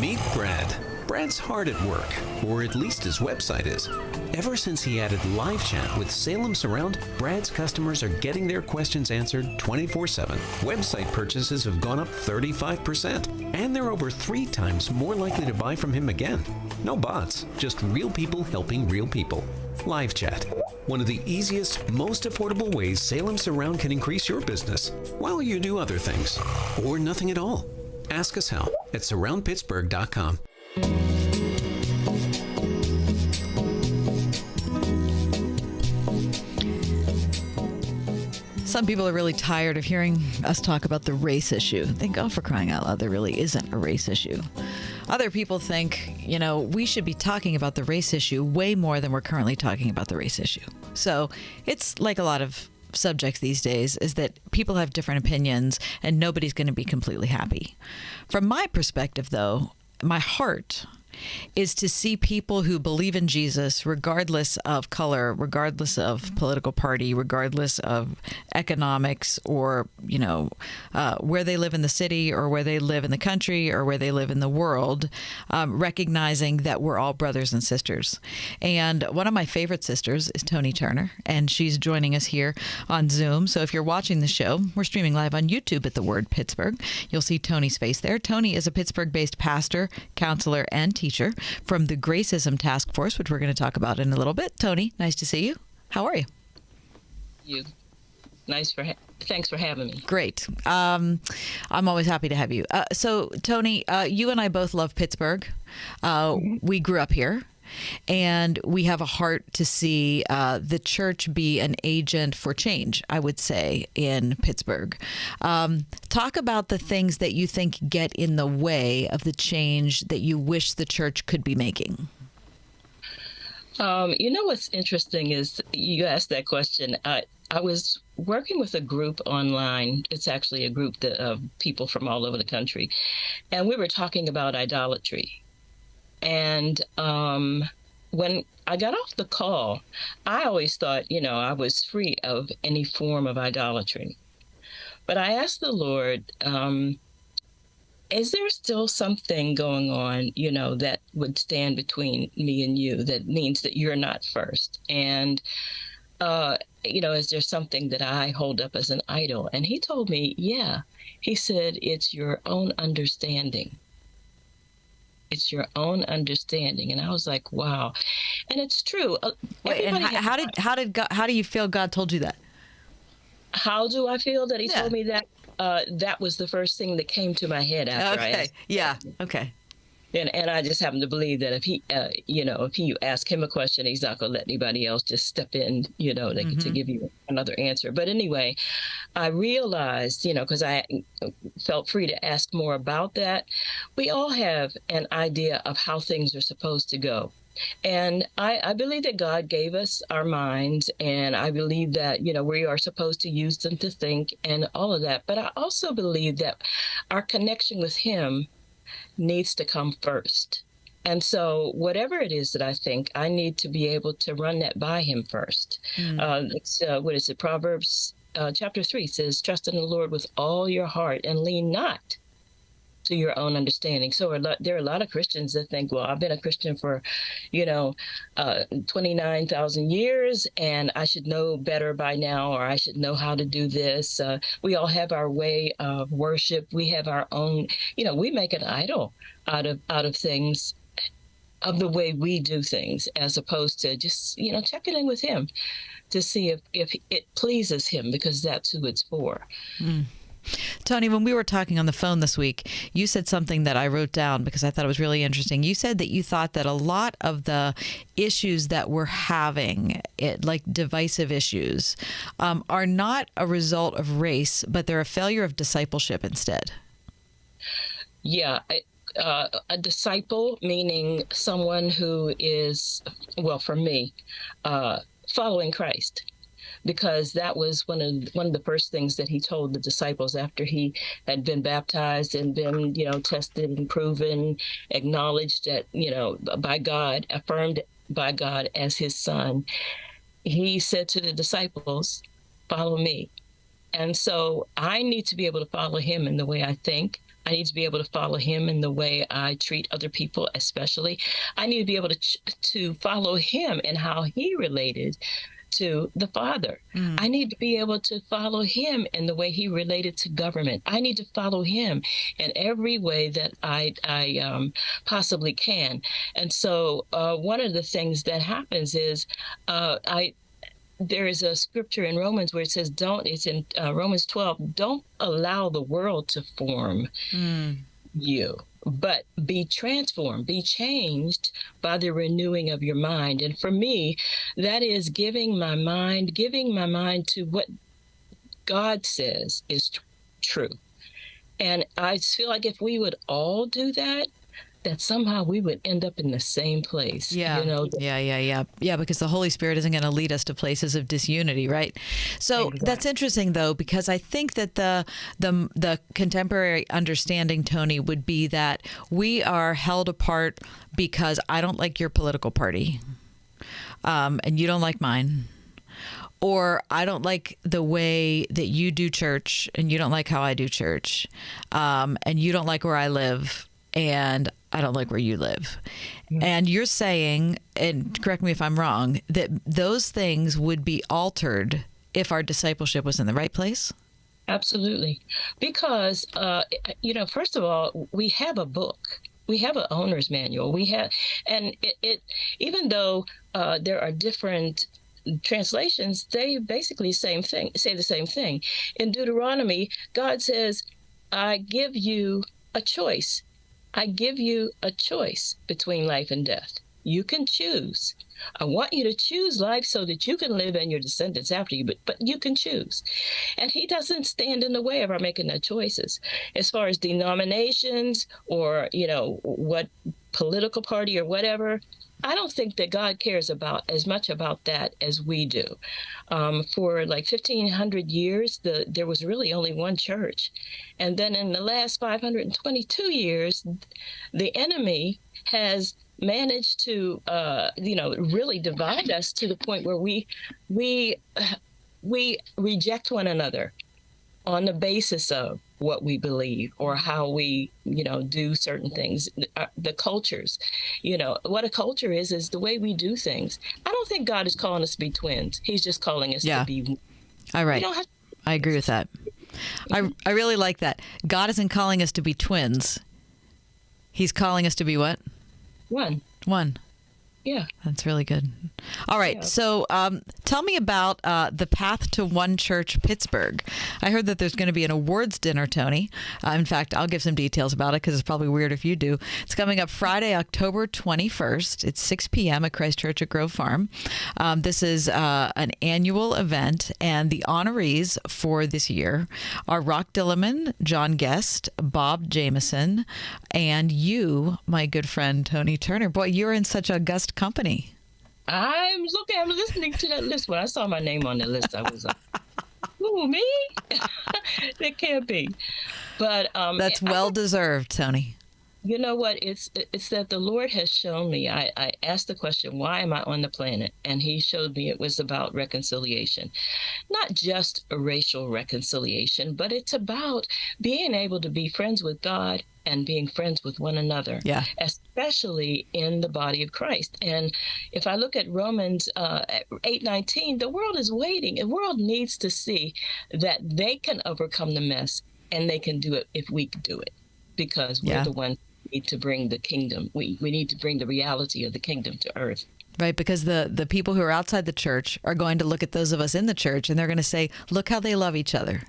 Meet Brad. Brad's hard at work, or at least his website is. Ever since he added live chat with Salem Surround, Brad's customers are getting their questions answered 24/7. Website purchases have gone up 35%, and they're over 3 times more likely to buy from him again. No bots, just real people helping real people. Live chat, one of the easiest, most affordable ways Salem Surround can increase your business while you do other things, or nothing at all. Ask us how at surroundpittsburgh.com. Some people are really tired of hearing us talk about the race issue. Think, oh, for crying out loud, there really isn't a race issue. Other people think, we should be talking about the race issue way more than we're currently talking about the race issue. So it's like a lot of subjects these days, is that people have different opinions and nobody's going to be completely happy. From my perspective, though, my heart is to see people who believe in Jesus, regardless of color, regardless of political party, regardless of economics, or, where they live in the city or where they live in the country or where they live in the world, recognizing that we're all brothers and sisters. And one of my favorite sisters is Toni Turner, and she's joining us here on Zoom. So if you're watching the show, we're streaming live on YouTube at The Word Pittsburgh. You'll see Toni's face there. Toni is a Pittsburgh-based pastor, counselor, and teacher from the Gracism Task Force, which we're going to talk about in a little bit. Toni, nice to see you. How are you? Thanks for having me. Great. I'm always happy to have you. So, Toni, you and I both love Pittsburgh. We grew up here. And we have a heart to see the church be an agent for change, I would say, in Pittsburgh. Talk about the things that you think get in the way of the change that you wish the church could be making. What's interesting is you asked that question. I was working with a group online. It's actually a group of people from all over the country. And we were talking about idolatry. And when I got off the call, I always thought, I was free of any form of idolatry. But I asked the Lord, am is there still something going on, that would stand between me and you that means that you're not first? And, is there something that I hold up as an idol? And he told me, yeah. He said, it's your own understanding. It's your understanding. And I was like, wow. And it's true. Wait, and how do you feel God told you that? How do I feel that he told me that? That was the first thing that came to my head after I asked. Yeah. Okay. And I just happen to believe that if he, if you ask him a question, he's not going to let anybody else just step in, to give you another answer. But anyway, I realized, because I felt free to ask more about that. We all have an idea of how things are supposed to go. And I believe that God gave us our minds, and I believe that, we are supposed to use them to think and all of that. But I also believe that our connection with him needs to come first. And so whatever it is that I think, I need to be able to run that by him first. What is it? Proverbs chapter 3 says, trust in the Lord with all your heart and lean not to your own understanding. So there are a lot of Christians that think, well, I've been a Christian for, 29,000 years, and I should know better by now, or I should know how to do this. We all have our way of worship. We have our own, we make an idol out of things, of the way we do things, as opposed to just, checking in with him to see if it pleases him, because that's who it's for. Toni, when we were talking on the phone this week, you said something that I wrote down because I thought it was really interesting. You said that you thought that a lot of the issues that we're having, like divisive issues, are not a result of race, but they're a failure of discipleship instead. Yeah. A disciple, meaning someone who is, well, for me, following Christ. Because that was one of the first things that he told the disciples after he had been baptized and been, tested and proven, acknowledged that, by God, affirmed by God as his son. He said to the disciples, follow me. And so I need to be able to follow him in the way I think. I need to be able to follow him in the way I treat other people, especially. I need to be able to follow him in how he related to the Father. I need to be able to follow him in the way he related to government. I need to follow him in every way that I possibly can. And so one of the things that happens is there is a scripture in Romans where it says, it's in Romans 12, don't allow the world to form you, but be transformed, be changed by the renewing of your mind. And for me, that is giving my mind to what God says is true. And I feel like if we would all do that, that somehow we would end up in the same place. Yeah. Yeah, because the Holy Spirit isn't going to lead us to places of disunity, right? So That's interesting, though, because I think that the contemporary understanding, Toni, would be that we are held apart because I don't like your political party, and you don't like mine. Or I don't like the way that you do church, and you don't like how I do church, and you don't like where I live, and I don't like where you live. And you're saying, and correct me if I'm wrong, that those things would be altered if our discipleship was in the right place? Absolutely. Because, first of all, we have a book. We have an owner's manual. And it even though there are different translations, they basically say the same thing. In Deuteronomy, God says, I give you a choice. I give you a choice between life and death. You can choose. I want you to choose life so that you can live and your descendants after you, but you can choose. And he doesn't stand in the way of our making our choices. As far as denominations or, what political party or whatever, I don't think that God cares as much about that as we do. For like 1,500 years, there was really only one church. And then in the last 522 years, the enemy has managed to, really divide us to the point where we reject one another on the basis of what we believe or how we, do certain things. The cultures, what a culture is the way we do things. I don't think God is calling us to be twins. He's just calling us to be. All right. I agree with that. I really like that. God isn't calling us to be twins. He's calling us to be what? One. Yeah. That's really good. All right. Yeah. So tell me about the Path to One Church Pittsburgh. I heard that there's going to be an awards dinner, Toni. In fact, I'll give some details about it because it's probably weird if you do. It's coming up Friday, October 21st. It's 6 p.m. at Christ Church at Grove Farm. This is an annual event, and the honorees for this year are Rock Dillerman, John Guest, Bob Jameson, and you, my good friend, Toni Turner. Boy, you're in such august company. I'm listening to that list. When I saw my name on the list, I was like, "Ooh, me? That can't be." But that's well deserved, Toni. You know what? It's that the Lord has shown me. I asked the question, why am I on the planet? And he showed me it was about reconciliation. Not just a racial reconciliation, but it's about being able to be friends with God and being friends with one another, especially in the body of Christ. And if I look at Romans 8:19, the world is waiting. The world needs to see that they can overcome the mess, and they can do it if we can do it, because we're the ones who need to bring the kingdom. We need to bring the reality of the kingdom to earth. Right, because the people who are outside the church are going to look at those of us in the church, and they're going to say, look how they love each other.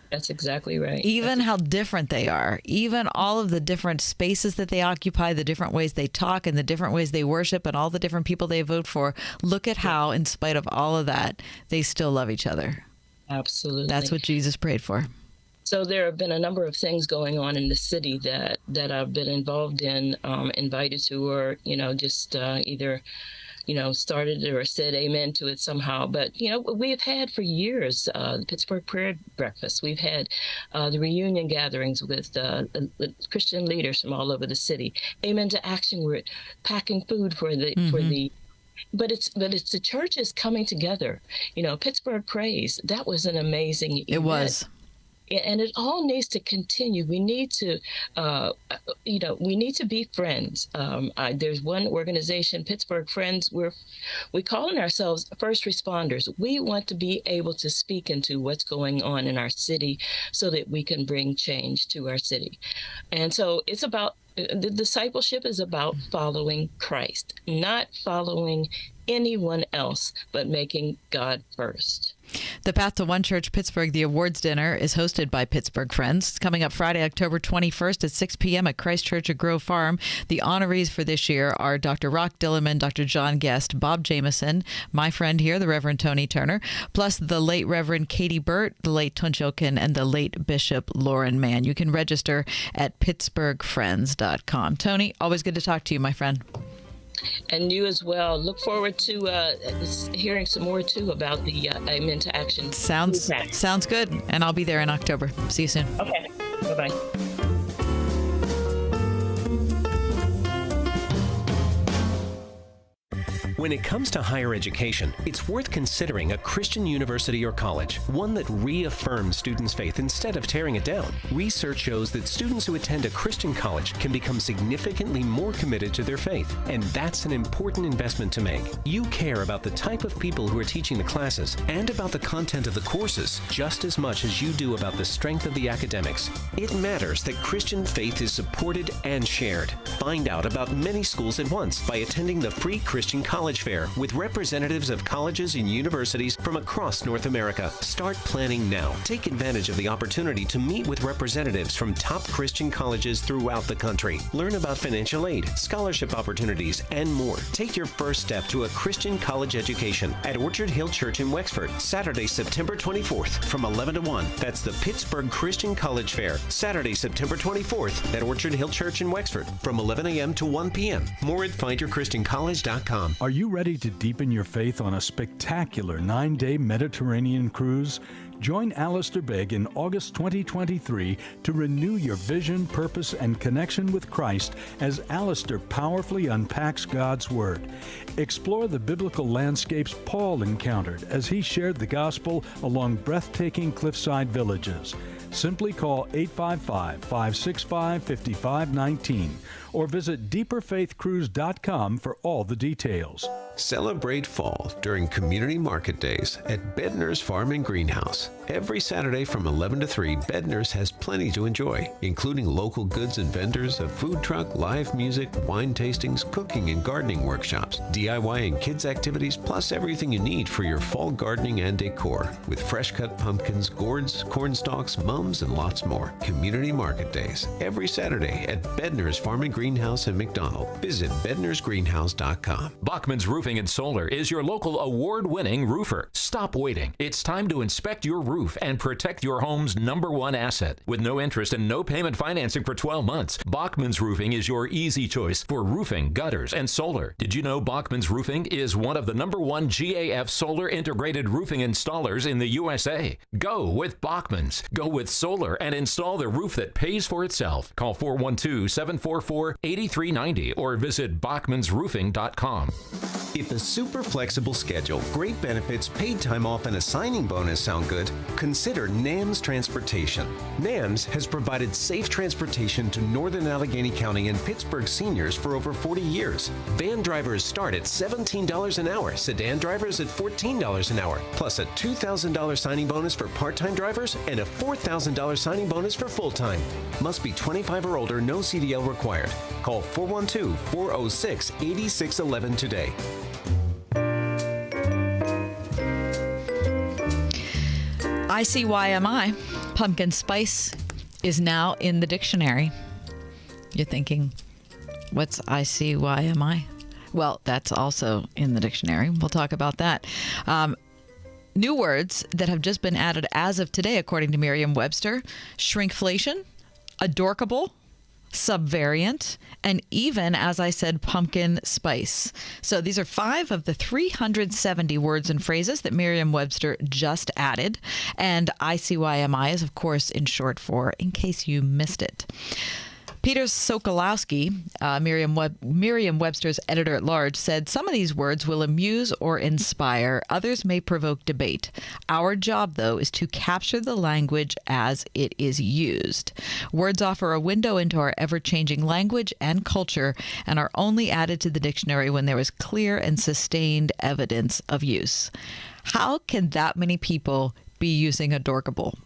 That's exactly right. Even how different they are, even all of the different spaces that they occupy, the different ways they talk and the different ways they worship and all the different people they vote for. Look at how, in spite of all of that, they still love each other. Absolutely. That's what Jesus prayed for. So there have been a number of things going on in the city that I've been involved in, invited to, or, just either started or said amen to it somehow. But, we've had for years the Pittsburgh Prayer Breakfast. We've had the reunion gatherings with Christian leaders from all over the city. Amen to Action. We're packing food for the But it's the churches coming together. Pittsburgh Praise, that was an amazing event. It was. And it all needs to continue. We need to, we need to be friends. There's one organization, Pittsburgh Friends. We calling ourselves first responders. We want to be able to speak into what's going on in our city so that we can bring change to our city. And so it's about, the discipleship is about following Christ, not following anyone else, but making God first. The Path to One Church Pittsburgh, the awards dinner, is hosted by Pittsburgh Friends. It's coming up Friday, October 21st at 6 p.m. at Christ Church at Grove Farm. The honorees for this year are Dr. Rock Dillerman, Dr. John Guest, Bob Jameson, my friend here, the Reverend Toni Turner, plus the late Reverend Katie Burt, the late Tunchokin, and the late Bishop Lauren Mann. You can register at pittsburghfriends.com. Toni, always good to talk to you, my friend. And you as well. Look forward to hearing some more, too, about the Amen to Action. Sounds good. And I'll be there in October. See you soon. Okay. Bye-bye. When it comes to higher education, it's worth considering a Christian university or college, one that reaffirms students' faith instead of tearing it down. Research shows that students who attend a Christian college can become significantly more committed to their faith, and that's an important investment to make. You care about the type of people who are teaching the classes and about the content of the courses just as much as you do about the strength of the academics. It matters that Christian faith is supported and shared. Find out about many schools at once by attending the free Christian College Fair with representatives of colleges and universities from across North America. Start planning now. Take advantage of the opportunity to meet with representatives from top Christian colleges throughout the country. Learn about financial aid, scholarship opportunities, and more. Take your first step to a Christian college education at Orchard Hill Church in Wexford, Saturday, September 24th from 11 to 1. That's the Pittsburgh Christian College Fair, Saturday, September 24th at Orchard Hill Church in Wexford from 11 a.m. to 1 p.m. More at findyourchristiancollege.com. Are you ready to deepen your faith on a spectacular 9-day Mediterranean cruise? Join Alistair Begg in August 2023 to renew your vision, purpose, and connection with Christ as Alistair powerfully unpacks God's Word. Explore the biblical landscapes Paul encountered as he shared the gospel along breathtaking cliffside villages. Simply call 855-565-5519 or visit deeperfaithcruise.com for all the details. Celebrate fall during Community Market Days at Bedner's Farm and Greenhouse. Every Saturday from 11 to 3, Bedner's has plenty to enjoy, including local goods and vendors, a food truck, live music, wine tastings, cooking and gardening workshops, DIY and kids activities, plus everything you need for your fall gardening and decor, with fresh-cut pumpkins, gourds, corn stalks, mums, and lots more. Community Market Days, every Saturday at Bedner's Farm and Greenhouse in McDonald. Visit bednersgreenhouse.com. Bachmann's Roofing and Solar is your local award-winning roofer. Stop waiting. It's time to inspect your roof and protect your home's #1 asset. With no interest and no payment financing for 12 months, Bachmann's Roofing is your easy choice for roofing, gutters, and solar. Did you know Bachmann's Roofing is one of the #1 GAF solar integrated roofing installers in the USA? Go with Bachmann's. Go with solar and install the roof that pays for itself. Call 412-744-8390 or visit bachmannsroofing.com. If a super flexible schedule, great benefits, paid time off, and a signing bonus sound good, consider NAMS Transportation. NAMS has provided safe transportation to Northern Allegheny County and Pittsburgh seniors for over 40 years. Van drivers start at $17 an hour, sedan drivers at $14 an hour, plus a $2,000 signing bonus for part-time drivers and a $4,000 signing bonus for full-time. Must be 25 or older, no CDL required. Call 412-406-8611 today. ICYMI, pumpkin spice, is now in the dictionary. You're thinking, what's ICYMI? Well, that's also in the dictionary. We'll talk about that. New words that have just been added as of today, according to Merriam-Webster: shrinkflation, adorkable, subvariant, and even, as I said, pumpkin spice. So these are 5 of the 370 words and phrases that Merriam-Webster just added. And ICYMI is, of course, in short for in case you missed it. Peter Sokolowski, Merriam-Webster's editor-at-large, said some of these words will amuse or inspire. Others may provoke debate. Our job, though, is to capture the language as it is used. Words offer a window into our ever-changing language and culture and are only added to the dictionary when there is clear and sustained evidence of use. How can that many people be using adorkable?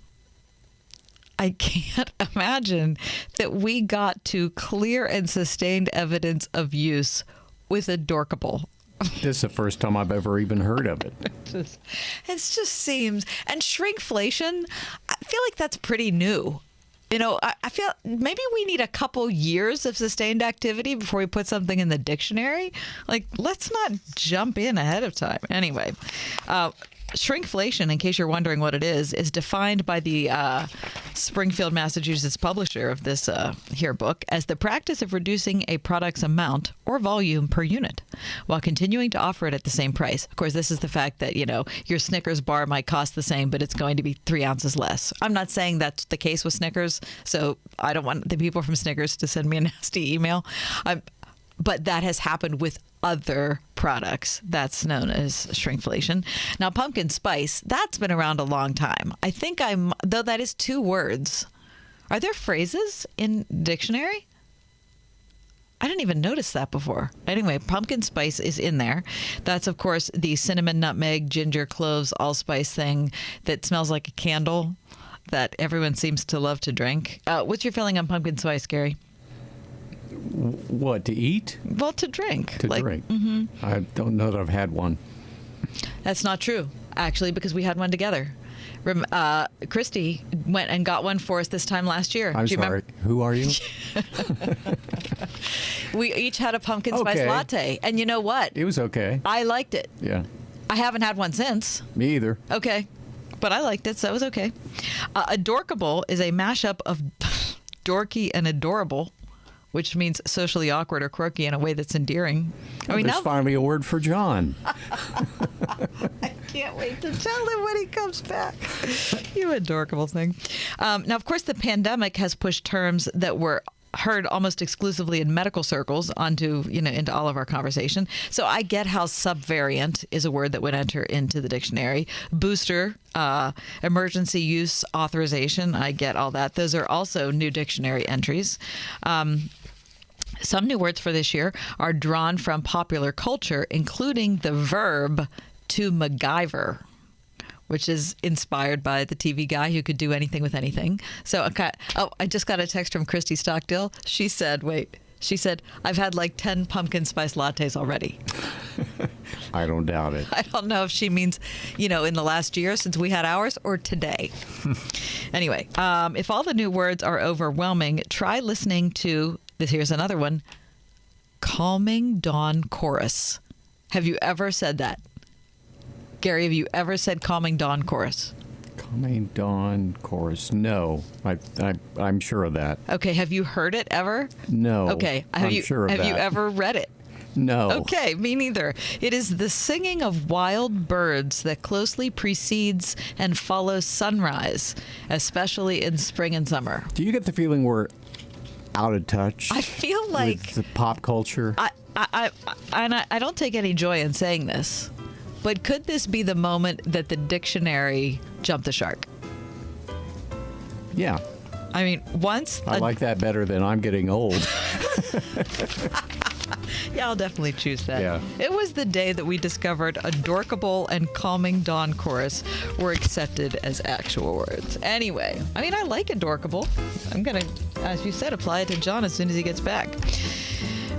I can't imagine that we got to clear and sustained evidence of use with adorkable. This is the first time I've ever even heard of it. It just seems, and shrinkflation, I feel like that's pretty new. You know, I feel maybe we need a couple years of sustained activity before we put something in the dictionary. Like, let's not jump in ahead of time. Anyway, shrinkflation, in case you're wondering what it is defined by the Springfield, Massachusetts publisher of this here book as the practice of reducing a product's amount or volume per unit while continuing to offer it at the same price. Of course, this is the fact that, you know, your Snickers bar might cost the same, but it's going to be 3 ounces less. I'm not saying that's the case with Snickers, so I don't want the people from Snickers to send me a nasty email. But that has happened with other products. That's known as shrinkflation. Now, pumpkin spice, that's been around a long time. I think though that is 2 words. Are there phrases in dictionary? I didn't even notice that before. Anyway, pumpkin spice is in there. That's, of course, the cinnamon, nutmeg, ginger, cloves, allspice thing that smells like a candle that everyone seems to love to drink. What's your feeling on pumpkin spice, Gary? What, to eat? Well, to drink. To drink. Mm-hmm. I don't know that I've had one. That's not true, actually, because we had one together. Christy went and got one for us this time last year. I'm sorry. Who are you? We each had a pumpkin spice latte. And you know what? It was okay. I liked it. Yeah. I haven't had one since. Me either. Okay. But I liked it, so it was okay. Adorkable is a mashup of dorky and adorable, which means socially awkward or quirky in a way that's endearing. I mean, there's finally a word for John. I can't wait to tell him when he comes back. You adorkable thing. Now, of course, the pandemic has pushed terms that were heard almost exclusively in medical circles into all of our conversation. So I get how subvariant is a word that would enter into the dictionary. Booster, emergency use authorization, I get all that. Those are also new dictionary entries. Some new words for this year are drawn from popular culture, including the verb to MacGyver, which is inspired by the TV guy who could do anything with anything. So, I just got a text from Christy Stockdill. She said, I've had like 10 pumpkin spice lattes already. I don't doubt it. I don't know if she means, in the last year since we had ours or today. Anyway, if all the new words are overwhelming, try listening to, here's another one, Calming Dawn Chorus. Have you ever said that? Gary, have you ever said Calming Dawn Chorus? Calming Dawn Chorus. No, I'm sure of that. Okay, have you heard it ever? No. Okay, I'm sure of that. Have you ever read it? No. Okay, me neither. It is the singing of wild birds that closely precedes and follows sunrise, especially in spring and summer. Do you get the feeling we're out of touch? I feel like with the pop culture. I don't take any joy in saying this, but could this be the moment that the dictionary jumped the shark? Yeah. I mean, once I like that better than I'm getting old. Yeah, I'll definitely choose that. Yeah. It was the day that we discovered adorkable and calming dawn chorus were accepted as actual words. Anyway, I like adorkable. I'm going to, as you said, apply it to John as soon as he gets back.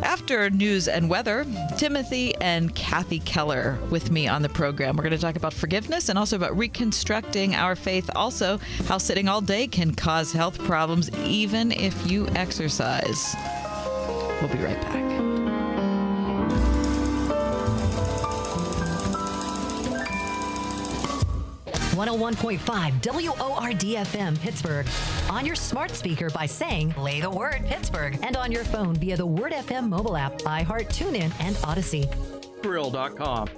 After news and weather, Timothy and Kathy Keller with me on the program. We're going to talk about forgiveness and also about reconstructing our faith. Also, how sitting all day can cause health problems even if you exercise. We'll be right back. .5 WORD-FM Pittsburgh. On your smart speaker by saying, play the word Pittsburgh. And on your phone via the Word FM mobile app, iHeart, TuneIn, and Odyssey. Grill.com.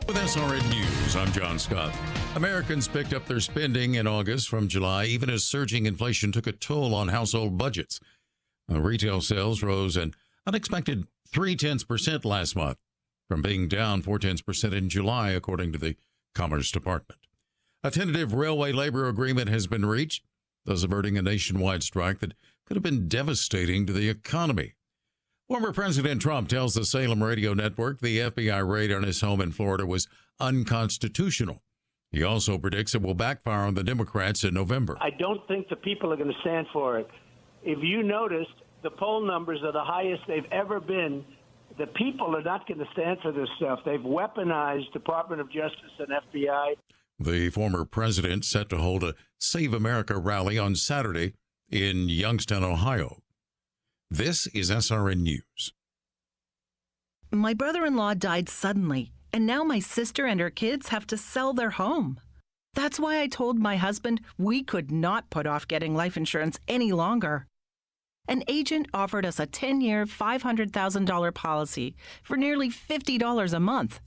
With SRN News, I'm John Scott. Americans picked up their spending in August from July, even as surging inflation took a toll on household budgets. Retail sales rose an unexpected 0.3% last month, from being down 0.4% in July, according to the Commerce Department. A tentative railway labor agreement has been reached, thus averting a nationwide strike that could have been devastating to the economy. Former President Trump tells the Salem radio network the FBI raid on his home in Florida was unconstitutional. He also predicts it will backfire on the Democrats in November. I don't think the people are going to stand for it. If you noticed, the poll numbers are the highest they've ever been. The people are not going to stand for this stuff. They've weaponized Department of Justice and FBI. The former president set to hold a Save America rally on Saturday in Youngstown, Ohio. This is SRN News. My brother-in-law died suddenly, and now my sister and her kids have to sell their home. That's why I told my husband we could not put off getting life insurance any longer. An agent offered us a 10-year, $500,000 policy for nearly $50 a month.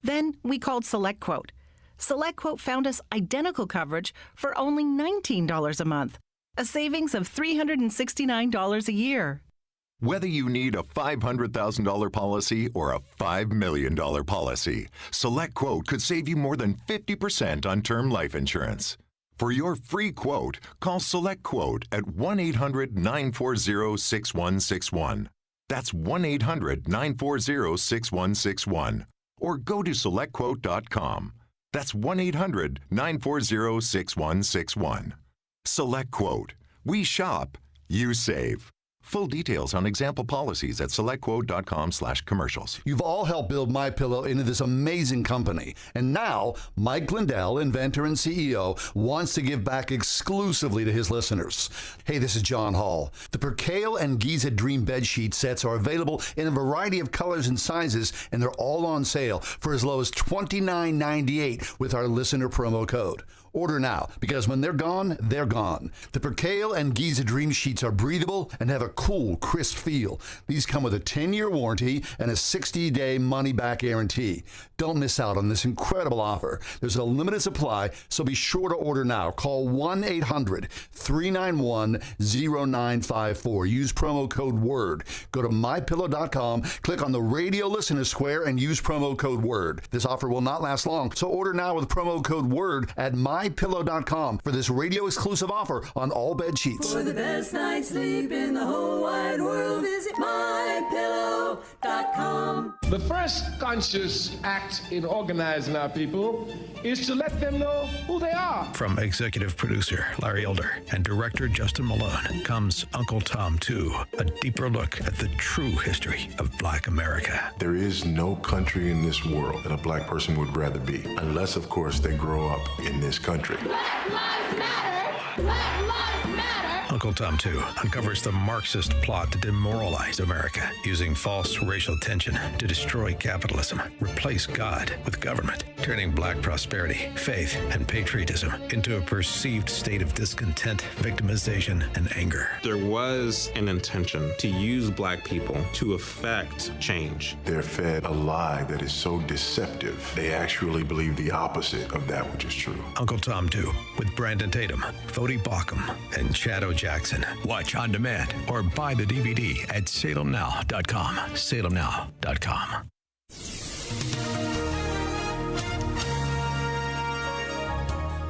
Then we called SelectQuote. SelectQuote found us identical coverage for only $19 a month, a savings of $369 a year. Whether you need a $500,000 policy or a $5 million policy, SelectQuote could save you more than 50% on term life insurance. For your free quote, call SelectQuote at 1-800-940-6161. That's 1-800-940-6161. Or go to SelectQuote.com. That's 1-800-940-6161. SelectQuote. We shop, you save. Full details on example policies at SelectQuote.com/commercials. You've all helped build MyPillow into this amazing company. And now, Mike Lindell, inventor and CEO, wants to give back exclusively to his listeners. Hey, this is John Hall. The Percale and Giza Dream Bed Sheet sets are available in a variety of colors and sizes, and they're all on sale for as low as $29.98 with our listener promo code. Order now, because when they're gone, they're gone. The Percale and Giza Dream Sheets are breathable and have a cool, crisp feel. These come with a 10-year warranty and a 60-day money-back guarantee. Don't miss out on this incredible offer. There's a limited supply, so be sure to order now. Call 1-800-391-0954. Use promo code WORD. Go to mypillow.com, click on the radio listener square, and use promo code WORD. This offer will not last long, so order now with promo code WORD at mypillow.com for this radio-exclusive offer on all bed sheets. For the best night's sleep in the whole wide world, visit mypillow.com. The first conscious act in organizing our people is to let them know who they are. From executive producer Larry Elder and director Justin Malone comes Uncle Tom 2, a deeper look at the true history of Black America. There is no country in this world that a black person would rather be, unless, of course, they grow up in this country. Black lives matter! Black lives matter! Uncle Tom 2 uncovers the Marxist plot to demoralize America, using false racial tension to destroy capitalism, replace God with government, turning black prosperity, faith, and patriotism into a perceived state of discontent, victimization, and anger. There was an intention to use black people to affect change. They're fed a lie that is so deceptive, they actually believe the opposite of that which is true. Uncle Tom 2 with Brandon Tatum, Fody Bauckham, and Shadow Jackson. Watch on demand or buy the DVD at salemnow.com. salemnow.com.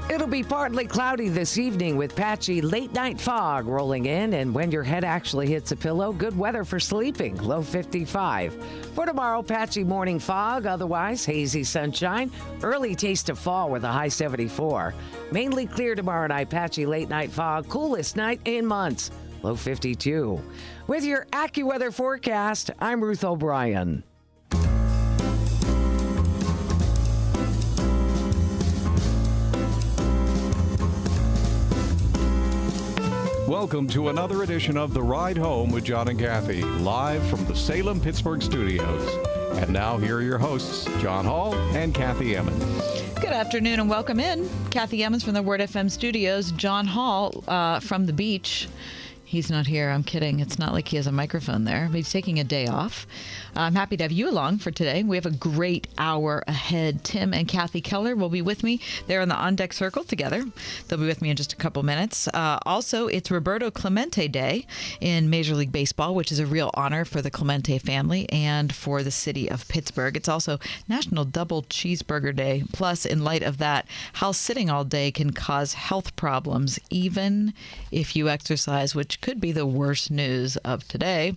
It'll be partly cloudy this evening with patchy late-night fog rolling in, and when your head actually hits a pillow, good weather for sleeping, low 55. For tomorrow, patchy morning fog, otherwise hazy sunshine, early taste of fall with a high 74. Mainly clear tomorrow night, patchy late-night fog, coolest night in months, low 52. With your AccuWeather forecast, I'm Ruth O'Brien. Welcome to another edition of The Ride Home with John and Kathy, live from the Salem Pittsburgh studios. And now here are your hosts, John Hall and Kathy Emmons. Good afternoon and welcome in. Kathy Emmons from the Word FM studios. John Hall from the beach. He's not here. I'm kidding. It's not like he has a microphone there. He's taking a day off. I'm happy to have you along for today. We have a great hour ahead. Tim and Kathy Keller will be with me. They're in the On Deck Circle together. They'll be with me in just a couple minutes. Also, it's Roberto Clemente Day in Major League Baseball, which is a real honor for the Clemente family and for the city of Pittsburgh. It's also National Double Cheeseburger Day. Plus, in light of that, how sitting all day can cause health problems, even if you exercise, which could be the worst news of today.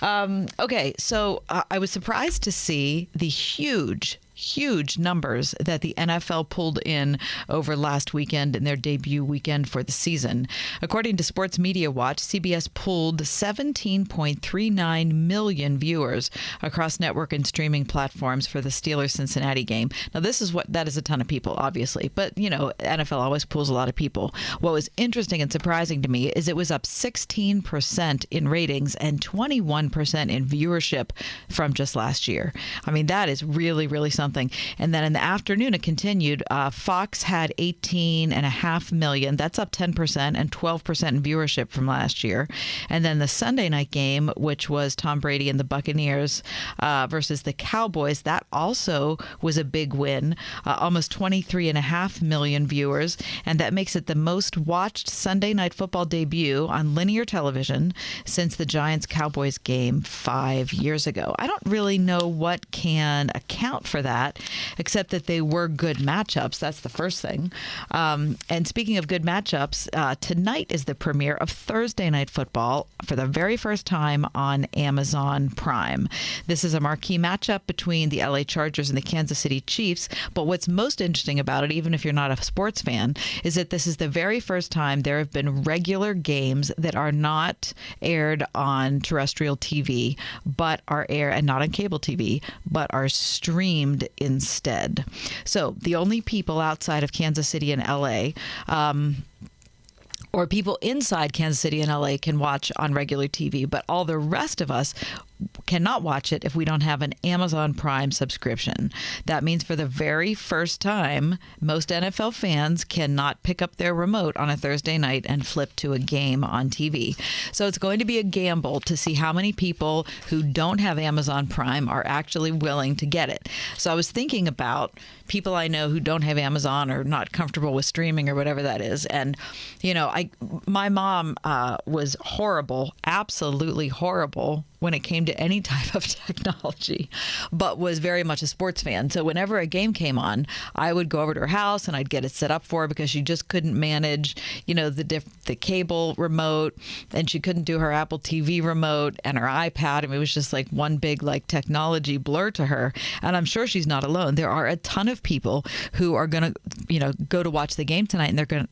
Okay, so I was surprised to see the huge numbers that the NFL pulled in over last weekend in their debut weekend for the season. According to Sports Media Watch, CBS pulled 17.39 million viewers across network and streaming platforms for the Steelers-Cincinnati game. Now, that is a ton of people, obviously, but, you know, NFL always pulls a lot of people. What was interesting and surprising to me is it was up 16% in ratings and 21% in viewership from just last year. I mean, that is really, really something. And then in the afternoon, it continued. Fox had 18.5 million. That's up 10% and 12% in viewership from last year. And then the Sunday night game, which was Tom Brady and the Buccaneers versus the Cowboys, that also was a big win. Almost 23.5 million viewers. And that makes it the most watched Sunday night football debut on linear television since the Giants-Cowboys game 5 years ago. I don't really know what can account for that, except that they were good matchups. That's the first thing. And speaking of good matchups, tonight is the premiere of Thursday Night Football for the very first time on Amazon Prime. This is a marquee matchup between the LA Chargers and the Kansas City Chiefs. But what's most interesting about it, even if you're not a sports fan, is that this is the very first time there have been regular games that are not aired on terrestrial TV, but are aired, and not on cable TV, but are streamed instead. So the only people outside of Kansas City and LA, or people inside Kansas City and LA, can watch on regular TV, but all the rest of us cannot watch it if we don't have an Amazon Prime subscription. That means for the very first time, most NFL fans cannot pick up their remote on a Thursday night and flip to a game on TV. So it's going to be a gamble to see how many people who don't have Amazon Prime are actually willing to get it. So I was thinking about people I know who don't have Amazon or not comfortable with streaming or whatever that is. And, my mom was horrible, absolutely horrible when it came to any type of technology, but was very much a sports fan. So whenever a game came on, I would go over to her house and I'd get it set up for her because she just couldn't manage, the cable remote, and she couldn't do her Apple TV remote and her iPad. It was just like one big technology blur to her. And I'm sure she's not alone. There are a ton of people who are going to, go to watch the game tonight, and they're going to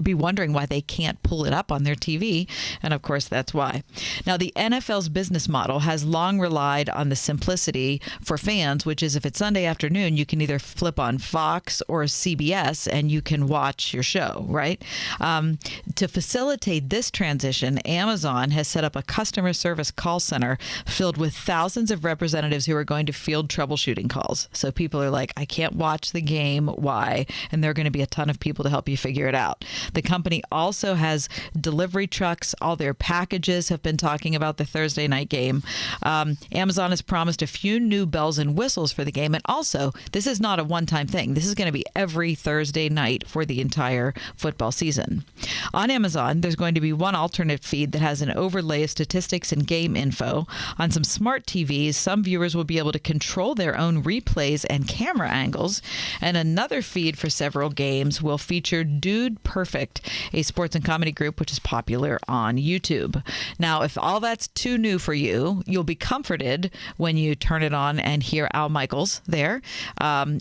be wondering why they can't pull it up on their TV. And of course, that's why. Now, the NFL's business model has long relied on the simplicity for fans, which is if it's Sunday afternoon, you can either flip on Fox or CBS and you can watch your show, right? To facilitate this transition, Amazon has set up a customer service call center filled with thousands of representatives who are going to field troubleshooting calls. So people are like, I can't watch the game. Why? And there are going to be a ton of people to help you figure it out. The company also has delivery trucks. All their packages have been talking about the Thursday night game. Amazon has promised a few new bells and whistles for the game. And also, this is not a one-time thing. This is going to be every Thursday night for the entire football season. On Amazon, there's going to be one alternate feed that has an overlay of statistics and game info. On some smart TVs, some viewers will be able to control their own replays and camera angles. And another feed for several games will feature Dude Perfect, a sports and comedy group which is popular on YouTube. Now, if all that's too new for you, you'll be comforted when you turn it on and hear Al Michaels there.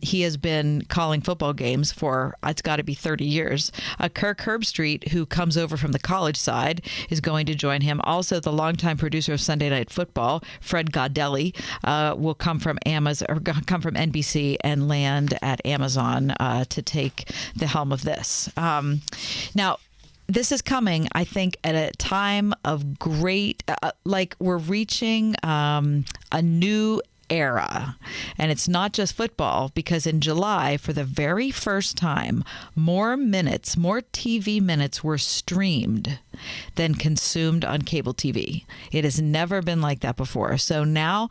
He has been calling football games for, it's got to be 30 years. Kirk Herbstreit, who comes over from the college side, is going to join him. Also, the longtime producer of Sunday Night Football, Fred Gaudelli, will come from NBC and land at Amazon to take the helm of this. Now, this is coming, I think, at a time of great, we're reaching a new era. And it's not just football, because in July, for the very first time, more TV minutes were streamed than consumed on cable TV. It has never been like that before. So now,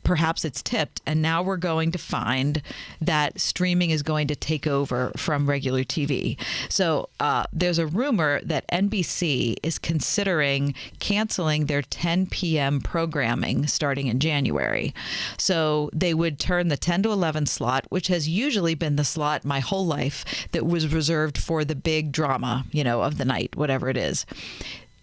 perhaps it's tipped, and now we're going to find that streaming is going to take over from regular TV. So there's a rumor that NBC is considering canceling their 10 p.m. programming starting in January. So they would turn the 10 to 11 slot, which has usually been the slot my whole life that was reserved for the big drama, of the night, whatever it is.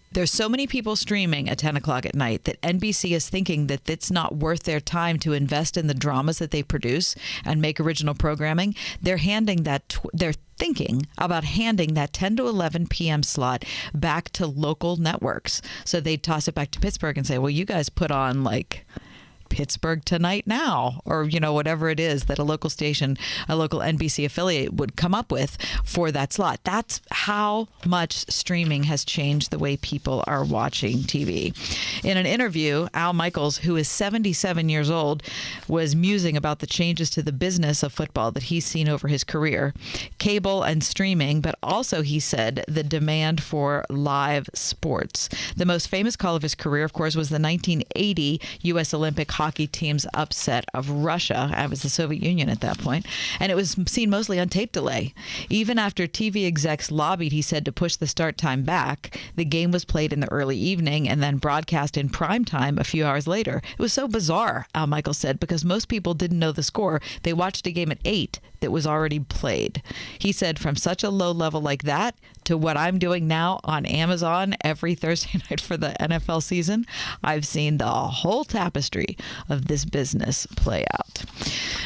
There's so many people streaming at 10 o'clock at night that NBC is thinking that it's not worth their time to invest in the dramas that they produce and make original programming. They're thinking about handing that 10 to 11 p.m. slot back to local networks. So they'd toss it back to Pittsburgh and say, well, you guys put on Pittsburgh Tonight Now, or whatever it is that a local station, a local NBC affiliate would come up with for that slot. That's how much streaming has changed the way people are watching TV. In an interview, Al Michaels, who is 77 years old, was musing about the changes to the business of football that he's seen over his career, cable and streaming, but also, he said, the demand for live sports. The most famous call of his career, of course, was the 1980 U.S. Olympic hockey team's upset of Russia. It was the Soviet Union at that point, and it was seen mostly on tape delay. Even after TV execs lobbied, he said, to push the start time back, the game was played in the early evening and then broadcast in prime time a few hours later. It was so bizarre, Al Michaels said, because most people didn't know the score. They watched a game at 8 that was already played. He said, from such a low level like that to what I'm doing now on Amazon every Thursday night for the NFL season, I've seen the whole tapestry of this business play out.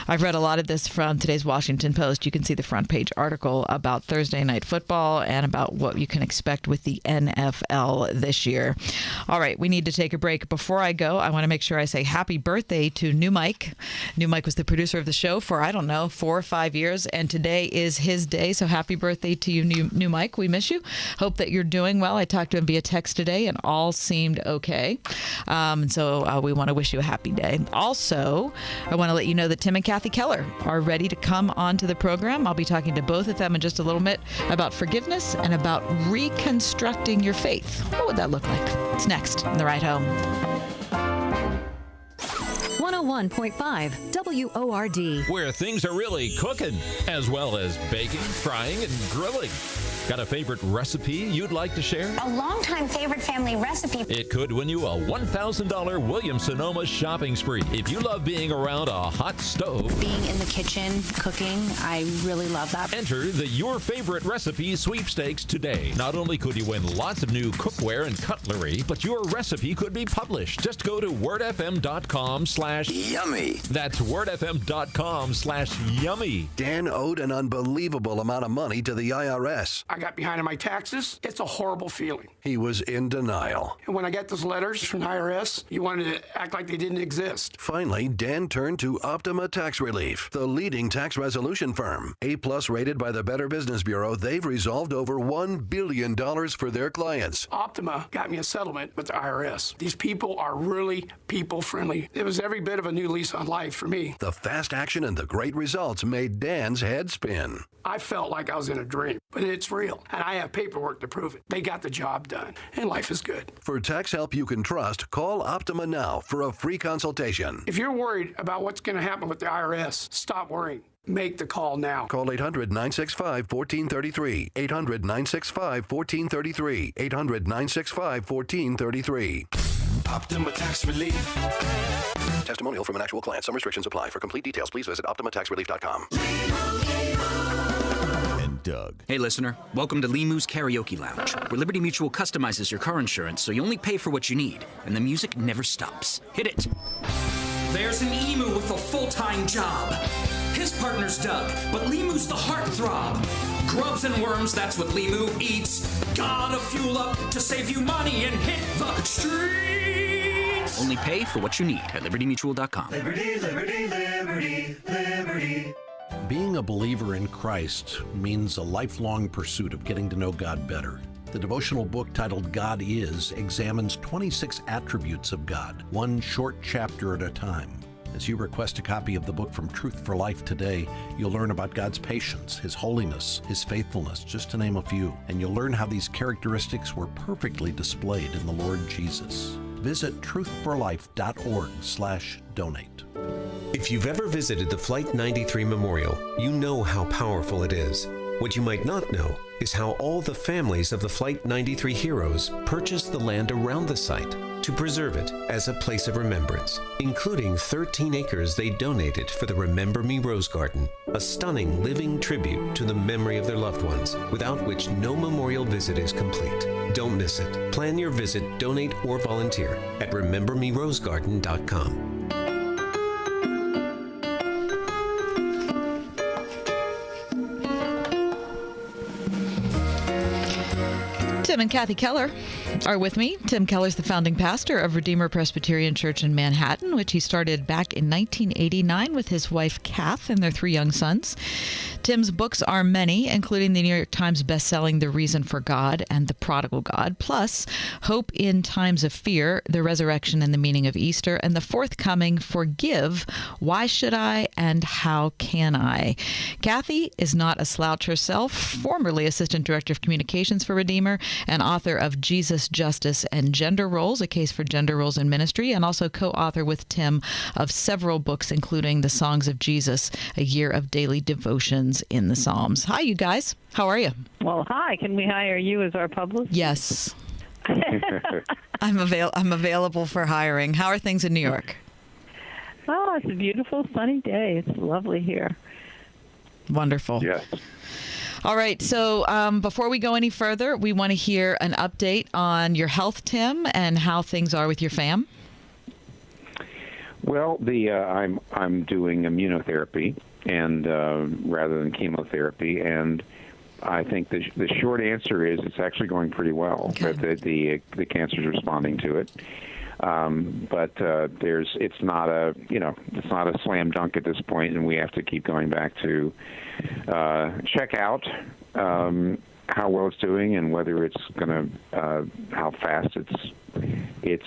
I've read a lot of this from today's Washington Post. You can see the front page article about Thursday night football and about what you can expect with the NFL this year. All right, we need to take a break. Before I go, I want to make sure I say happy birthday to New Mike. New Mike was the producer of the show for, 4 or 5 years, and today is his day. So happy birthday to you, New Mike. We miss you. Hope that you're doing well. I talked to him via text today, and all seemed okay. So we want to wish you a happy day. Also, I want to let you know that Tim and Kathy Keller are ready to come onto the program. I'll be talking to both of them in just a little bit about forgiveness and about reconstructing your faith. What would that look like? It's next in The Ride Home. 101.5 WORD. Where things are really cooking, as well as baking, frying, and grilling. Got a favorite recipe you'd like to share? A longtime favorite family recipe. It could win you a $1,000 Williams-Sonoma shopping spree. If you love being around a hot stove. Being in the kitchen, cooking, I really love that. Enter the Your Favorite Recipe Sweepstakes today. Not only could you win lots of new cookware and cutlery, but your recipe could be published. Just go to wordfm.com/yummy. That's wordfm.com/yummy. Dan owed an unbelievable amount of money to the IRS. I got behind on my taxes. It's a horrible feeling. He was in denial. And when I got those letters from the IRS, you wanted to act like they didn't exist. Finally, Dan turned to Optima Tax Relief, the leading tax resolution firm. A+ rated by the Better Business Bureau, they've resolved over $1 billion for their clients. Optima got me a settlement with the IRS. These people are really people-friendly. It was every bit of a new lease on life for me. The fast action and the great results made Dan's head spin. I felt like I was in a dream, but it's real, and I have paperwork to prove it. They got the job done, and life is good. For tax help you can trust, call Optima now for a free consultation. If you're worried about what's going to happen with the IRS, stop worrying. Make the call now. Call 800-965-1433. 800-965-1433. 800-965-1433. Optima Tax Relief. Testimonial from an actual client. Some restrictions apply. For complete details, please visit OptimaTaxRelief.com. And Doug. Hey, listener. Welcome to Limu's Karaoke Lounge, where Liberty Mutual customizes your car insurance so you only pay for what you need, and the music never stops. Hit it. There's an emu with a full-time job. His partner's Doug, but Limu's the heartthrob. Grubs and worms, that's what Limu eats. Gotta fuel up to save you money and hit the streets. Only pay for what you need at libertymutual.com. Liberty, liberty, liberty, liberty. Being a believer in Christ means a lifelong pursuit of getting to know God better. The devotional book titled God Is examines 26 attributes of God, one short chapter at a time. As you request a copy of the book from Truth for Life today, you'll learn about God's patience, His holiness, His faithfulness, just to name a few. And you'll learn how these characteristics were perfectly displayed in the Lord Jesus. Visit truthforlife.org/donate. If you've ever visited the Flight 93 Memorial, you know how powerful it is. What you might not know is how all the families of the Flight 93 heroes purchased the land around the site to preserve it as a place of remembrance, including 13 acres they donated for the Remember Me Rose Garden, a stunning living tribute to the memory of their loved ones, without which no memorial visit is complete. Don't miss it. Plan your visit, donate, or volunteer at remembermerosegarden.com. Tim and Kathy Keller are with me. Tim Keller's the founding pastor of Redeemer Presbyterian Church in Manhattan, which he started back in 1989 with his wife, Kath, and their 3 young sons. Tim's books are many, including the New York Times bestselling The Reason for God and The Prodigal God, plus Hope in Times of Fear, The Resurrection and the Meaning of Easter, and the forthcoming Forgive, Why Should I and How Can I? Kathy is not a slouch herself, formerly Assistant Director of Communications for Redeemer and author of Jesus, Justice, and Gender Roles, A Case for Gender Roles in Ministry, and also co-author with Tim of several books, including The Songs of Jesus, A Year of Daily Devotions in the Psalms. Hi, you guys. How are you? Well, hi. Can we hire you as our publicist? Yes. I'm available for hiring. How are things in New York? Oh, it's a beautiful sunny day. It's lovely here. Wonderful. Yes. All right. So before we go any further, we want to hear an update on your health, Tim, and how things are with your fam. Well, I'm doing immunotherapy, and rather than chemotherapy, and I think the short answer is it's actually going pretty well. Okay. The cancer's responding to it, but it's not a slam dunk at this point, and we have to keep going back to check out how well it's doing and whether it's going to how fast it's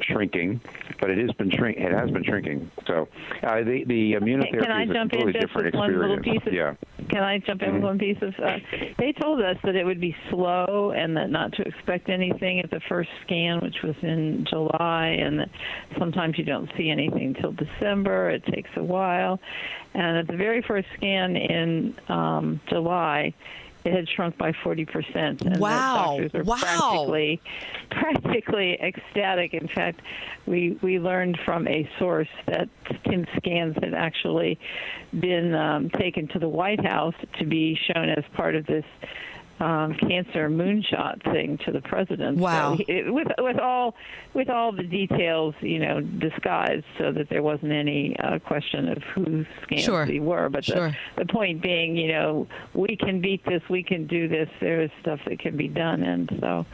shrinking, but it has been shrinking. So the immunotherapy is a totally different experience. Can I jump in with one piece of? They told us that it would be slow and that not to expect anything at the first scan, which was in July, and that sometimes you don't see anything till December. It takes a while, and at the very first scan in July, it had shrunk by 40%. And wow! The doctors are practically ecstatic. In fact, we learned from a source that Tim's scans had actually been taken to the White House to be shown as part of this cancer moonshot thing to the president. Wow! So with all the details, disguised so that there wasn't any question of whose scans they were. But the point being, we can beat this, we can do this. There is stuff that can be done, and so.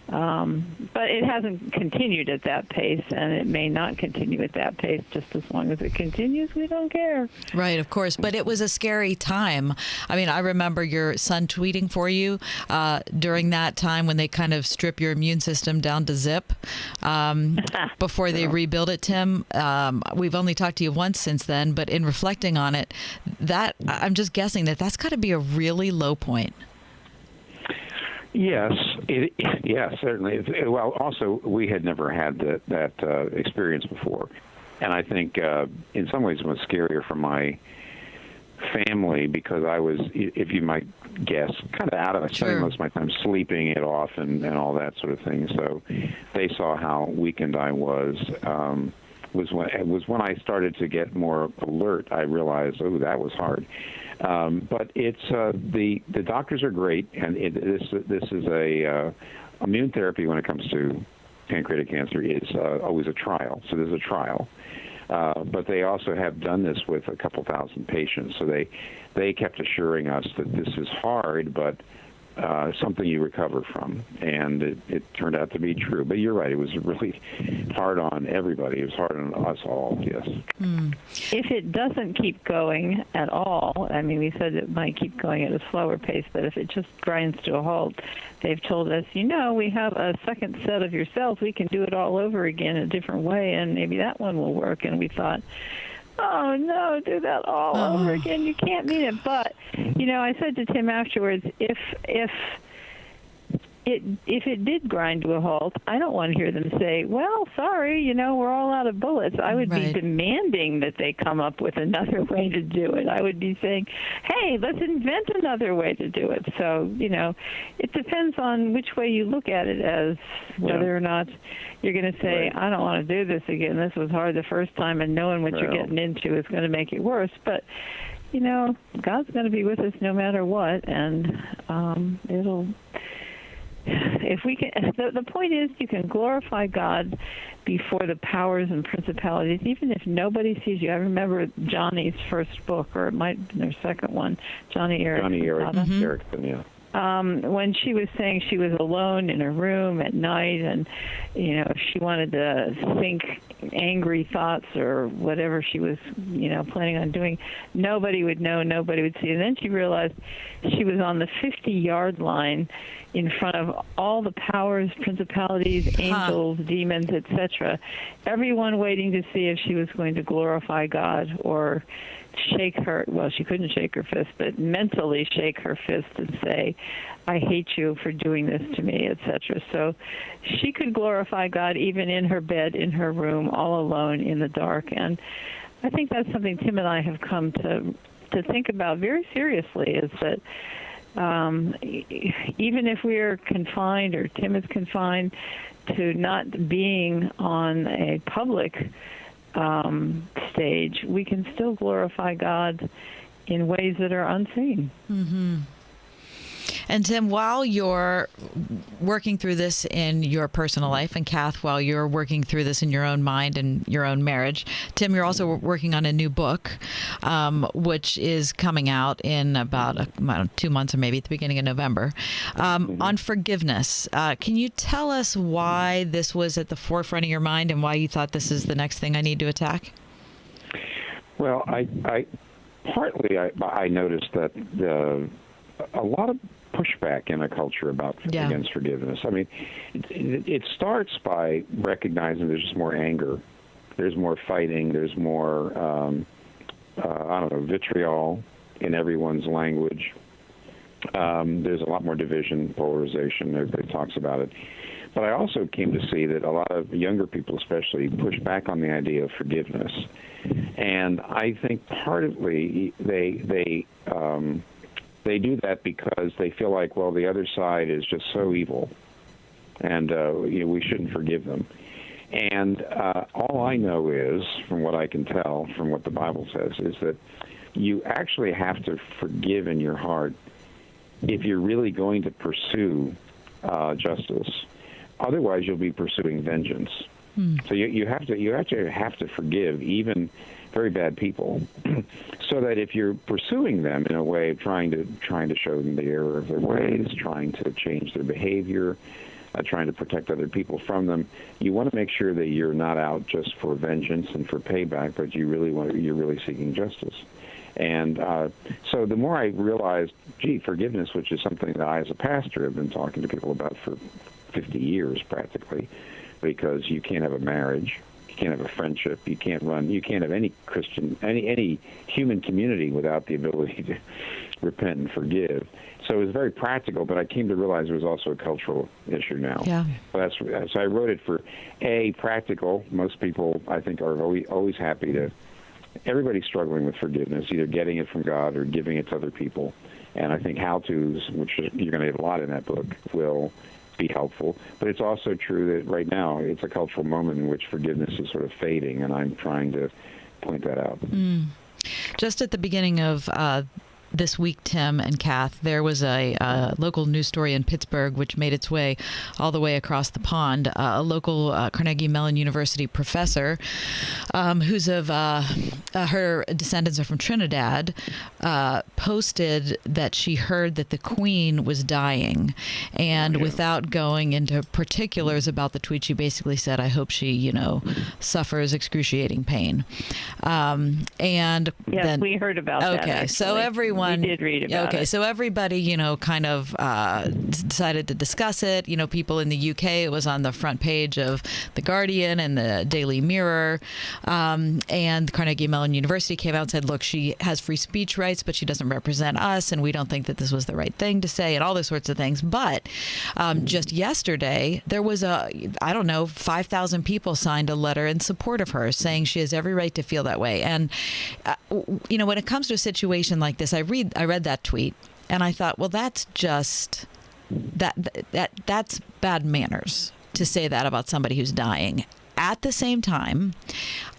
But it hasn't continued at that pace, and it may not continue at that pace. Just as long as it continues, we don't care. Right, of course. But it was a scary time. I mean, I remember your son tweeting for you during that time when they kind of strip your immune system down to zip before they rebuild it, Tim. We've only talked to you once since then, but in reflecting on it, that I'm just guessing that's got to be a really low point. Yes, certainly. Well, also, we had never had that experience before. And I think in some ways it was scarier for my family because I was, if you might guess, kind of out of it, spending most of my time sleeping it off and all that sort of thing. So they saw how weakened I was. Was when I started to get more alert, I realized, that was hard. But it's the doctors are great, and this is a immune therapy when it comes to pancreatic cancer is always a trial. So there's a trial, but they also have done this with a couple thousand patients. So they kept assuring us that this is hard, but something you recover from, and it turned out to be true. But you're right; it was really hard on everybody. It was hard on us all. Yes. If it doesn't keep going at all, I mean, we said it might keep going at a slower pace, but if it just grinds to a halt, they've told us, we have a second set of your cells. We can do it all over again a different way, and maybe that one will work. And we thought, oh, no, do that all over again. You can't mean it. But, I said to Tim afterwards, if it did grind to a halt, I don't want to hear them say, well, sorry, we're all out of bullets. I would be demanding that they come up with another way to do it. I would be saying, hey, let's invent another way to do it. So, it depends on which way you look at it as whether or not you're going to say, I don't want to do this again. This was hard the first time, and knowing what you're getting into is going to make it worse. But, God's going to be with us no matter what, and if we can, the point is you can glorify God before the powers and principalities, even if nobody sees you. I remember Johnny's first book, or it might have been their second one, Johnny Erickson, yeah. When she was saying she was alone in her room at night, and if she wanted to think angry thoughts or whatever she was planning on doing, nobody would know, nobody would see. And then she realized she was on the 50-yard line in front of all the powers, principalities, angels, demons, etc., everyone waiting to see if she was going to glorify God or shake her, well, she couldn't shake her fist, but mentally shake her fist and say, I hate you for doing this to me, etc. So she could glorify God even in her bed, in her room, all alone in the dark. And I think that's something Tim and I have come to think about very seriously, is that even if we are confined, or Tim is confined, to not being on a public stage, we can still glorify God in ways that are unseen. Mm-hmm. And Tim, while you're working through this in your personal life, and Kath, while you're working through this in your own mind and your own marriage, Tim, you're also working on a new book, which is coming out in about 2 months or maybe at the beginning of November, on forgiveness. Can you tell us why this was at the forefront of your mind and why you thought this is the next thing I need to attack? Well, I noticed that a lot of pushback in a culture against forgiveness. I mean, it starts by recognizing there's just more anger, there's more fighting, there's more vitriol in everyone's language. There's a lot more division, polarization. Everybody talks about it. But I also came to see that a lot of younger people, especially, push back on the idea of forgiveness, and I think partly they do that because they feel like, well, the other side is just so evil, and we shouldn't forgive them. And all I know is, from what I can tell, from what the Bible says, is that you actually have to forgive in your heart if you're really going to pursue justice. Otherwise, you'll be pursuing vengeance. So you actually have to forgive even very bad people, so that if you're pursuing them in a way of trying to show them the error of their ways, trying to change their behavior, trying to protect other people from them, you want to make sure that you're not out just for vengeance and for payback, but you're really seeking justice. And so the more I realized, forgiveness, which is something that I as a pastor have been talking to people about for 50 years practically, because you can't have a marriage, you can't have a friendship, you can't have any any human community without the ability to repent and forgive. So it was very practical, but I came to realize it was also a cultural issue now. Yeah. So I wrote it for practical. Most people, I think, are always happy to. Everybody's struggling with forgiveness, either getting it from God or giving it to other people. And I think how-tos, which you're going to get a lot in that book, will be helpful. But it's also true that right now it's a cultural moment in which forgiveness is sort of fading, and I'm trying to point that out. Just at the beginning of this week, Tim and Kath, there was a local news story in Pittsburgh which made its way all the way across the pond. A local Carnegie Mellon University professor who's of her descendants are from Trinidad, posted that she heard that the Queen was dying, and without going into particulars about the tweet, she basically said, "I hope she, suffers excruciating pain." And yes, then we heard about that. Okay, so everyone. We did read about it. Okay, so everybody, kind of decided to discuss it. People in the UK, it was on the front page of The Guardian and the Daily Mirror. And Carnegie Mellon University came out and said, look, she has free speech rights, but she doesn't represent us, and we don't think that this was the right thing to say, and all those sorts of things. But just yesterday, there was 5,000 people signed a letter in support of her, saying she has every right to feel that way. And, when it comes to a situation like this, I read that tweet, and I thought, well, that's just that's bad manners to say that about somebody who's dying. At the same time,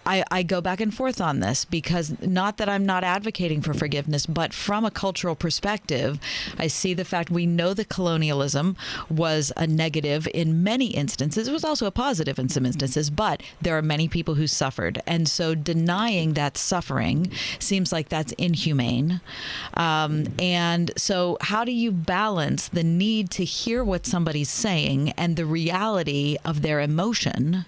I go back and forth on this, because not that I'm not advocating for forgiveness, but from a cultural perspective, I see the fact we know that colonialism was a negative in many instances. It was also a positive in some instances, but there are many people who suffered. And so denying that suffering seems like that's inhumane. And so how do you balance the need to hear what somebody's saying and the reality of their emotion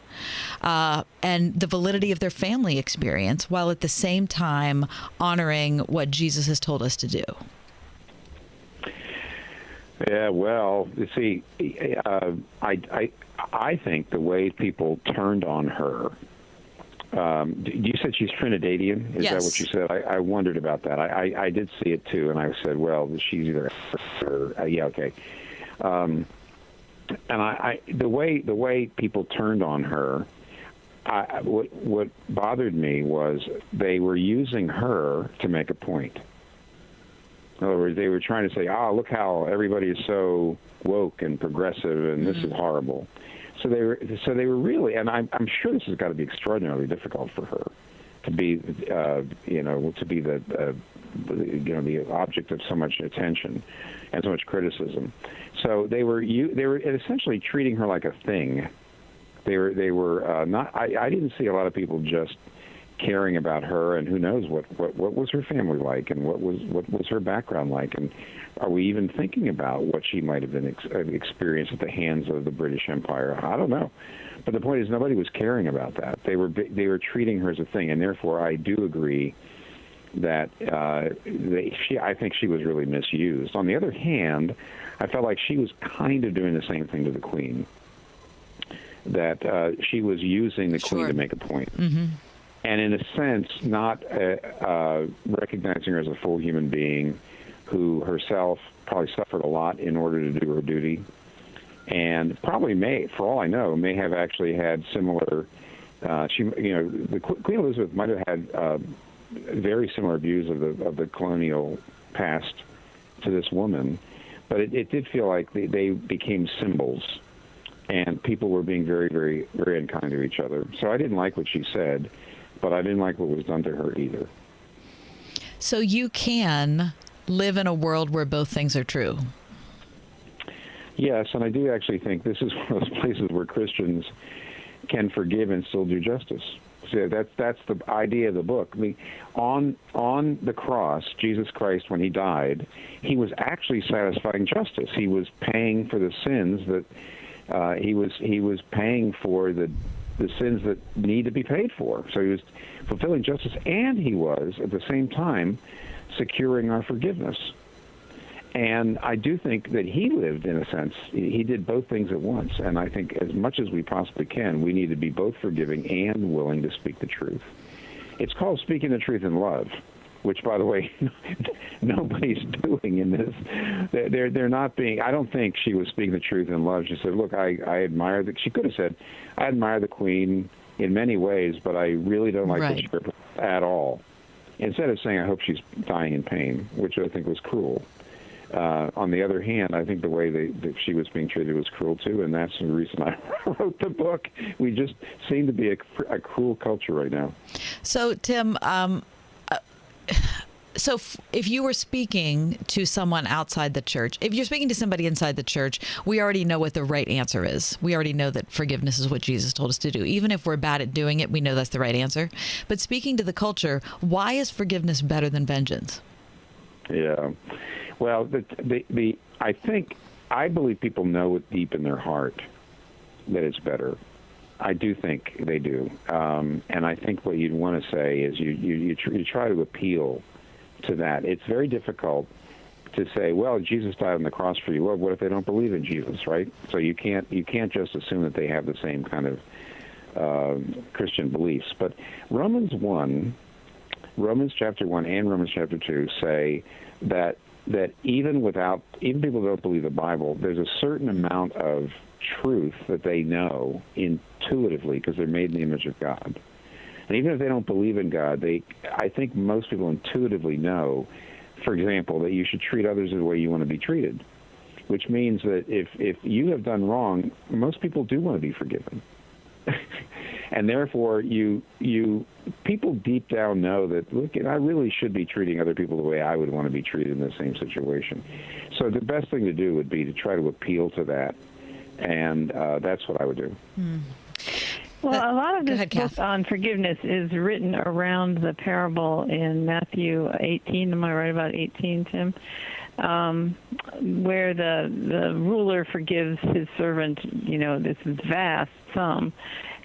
and the validity of their family experience, while at the same time honoring what Jesus has told us to do? Yeah, well, you see, I think the way people turned on her. You said she's Trinidadian? Is that what you said? I wondered about that. I did see it too, and I said, well, she's either okay. And the way people turned on her, what bothered me was they were using her to make a point. In other words, they were trying to say, look how everybody is so woke and progressive, and this is horrible. So they were really, and I'm sure this has got to be extraordinarily difficult for her to be, to be the the object of so much attention and so much criticism. So they were essentially treating her like a thing. They were not. I didn't see a lot of people just caring about her, and who knows what was her family like, and what was her background like, and are we even thinking about what she might have been experienced at the hands of the British Empire? I don't know. But the point is, nobody was caring about that. They were treating her as a thing, and therefore I do agree that I think she was really misused. On the other hand, I felt like she was kind of doing the same thing to the Queen, that she was using the Queen to make a point. Mm-hmm. And in a sense, not recognizing her as a full human being who herself probably suffered a lot in order to do her duty, and probably for all I know, may have actually had similar. The Queen Elizabeth might have had very similar views of the colonial past to this woman, but it did feel like they became symbols, and people were being very, very, very unkind to each other. So I didn't like what she said, but I didn't like what was done to her either. So you can live in a world where both things are true. Yes, and I do actually think this is one of those places where Christians can forgive and still do justice. So that's the idea of the book. I mean, on the cross, Jesus Christ, when he died, he was actually satisfying justice. He was paying for the sins that he was paying for the sins that need to be paid for. So he was fulfilling justice, and he was at the same time securing our forgiveness. And I do think that he lived, in a sense, he did both things at once. And I think as much as we possibly can, we need to be both forgiving and willing to speak the truth. It's called speaking the truth in love, which, by the way, nobody's doing in this. They're not being. I don't think she was speaking the truth in love. She said, "Look, I admire the." She could have said, "I admire the Queen in many ways, but I really don't like the Church at all." Instead of saying, "I hope she's dying in pain," which I think was cruel. On the other hand, I think the way that she was being treated was cruel too, and that's the reason I wrote the book. We just seem to be a cruel culture right now. So, Tim, if you were speaking to someone outside the church, if you're speaking to somebody inside the church, we already know what the right answer is. We already know that forgiveness is what Jesus told us to do. Even if we're bad at doing it, we know that's the right answer. But speaking to the culture, why is forgiveness better than vengeance? Yeah. Well, I believe people know it deep in their heart that it's better. I do think they do, and I think what you'd want to say is you try to appeal to that. It's very difficult to say, well, Jesus died on the cross for you. Well, what if they don't believe in Jesus, right? So you can't just assume that they have the same kind of Christian beliefs. But Romans chapter 1 and Romans chapter 2 say that even people who don't believe the Bible, there's a certain amount of truth that they know intuitively because they're made in the image of God. And even if they don't believe in God, I think most people intuitively know, for example, that you should treat others the way you want to be treated, which means that if you have done wrong, most people do want to be forgiven. And therefore, people deep down know that, look, I really should be treating other people the way I would want to be treated in the same situation. So the best thing to do would be to try to appeal to that, and that's what I would do. Well, a lot of this book on forgiveness is written around the parable in Matthew 18. Am I right about 18, Tim? Where the ruler forgives his servant, this vast sum.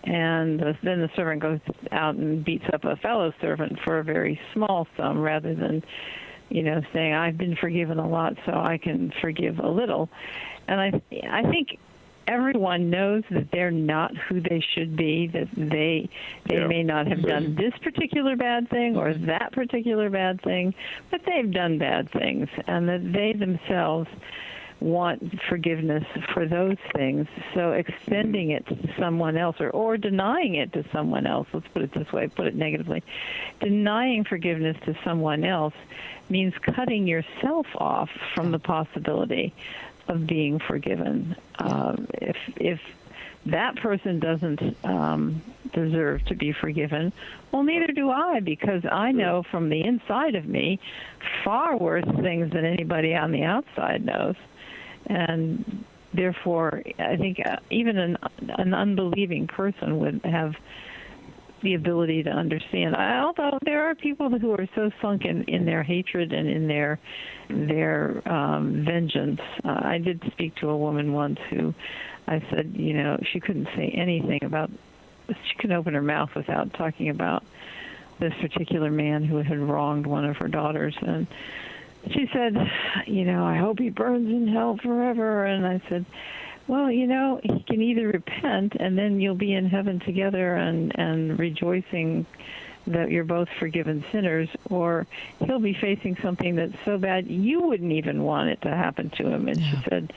And then the servant goes out and beats up a fellow servant for a very small sum rather than, saying, I've been forgiven a lot, so I can forgive a little. And I think everyone knows that they're not who they should be, that they may not have done this particular bad thing or that particular bad thing, but they've done bad things, and that they themselves want forgiveness for those things. So extending it to someone else or denying it to someone else, let's put it this way, put it negatively, denying forgiveness to someone else means cutting yourself off from the possibility of being forgiven. If that person doesn't deserve to be forgiven. Well, neither do I, because I know from the inside of me far worse things than anybody on the outside knows. And therefore, I think even an unbelieving person would have the ability to understand. Although there are people who are so sunk in their hatred and in their vengeance. I did speak to a woman once who I said, she couldn't say anything about, she couldn't open her mouth without talking about this particular man who had wronged one of her daughters. And she said, I hope he burns in hell forever. And I said, well, he can either repent and then you'll be in heaven together and rejoicing that you're both forgiven sinners, or he'll be facing something that's so bad you wouldn't even want it to happen to him. And she said,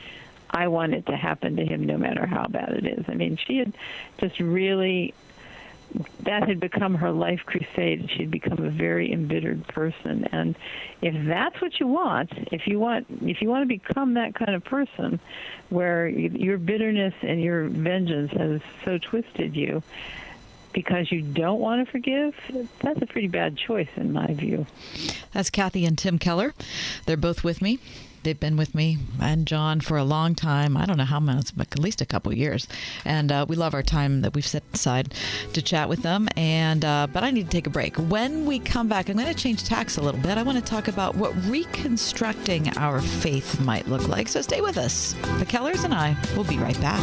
I want it to happen to him no matter how bad it is. I mean, she had just really, that had become her life crusade. She'd become a very embittered person. And if that's what you want, if you want to become that kind of person where your bitterness and your vengeance has so twisted you because you don't want to forgive, that's a pretty bad choice in my view. That's Kathy and Tim Keller. They're both with me. They've been with me and John for a long time. I don't know how much, but at least a couple of years. And we love our time that we've set aside to chat with them. And but I need to take a break. When we come back, I'm going to change tacks a little bit. I want to talk about what reconstructing our faith might look like. So stay with us. The Kellers and I will be right back.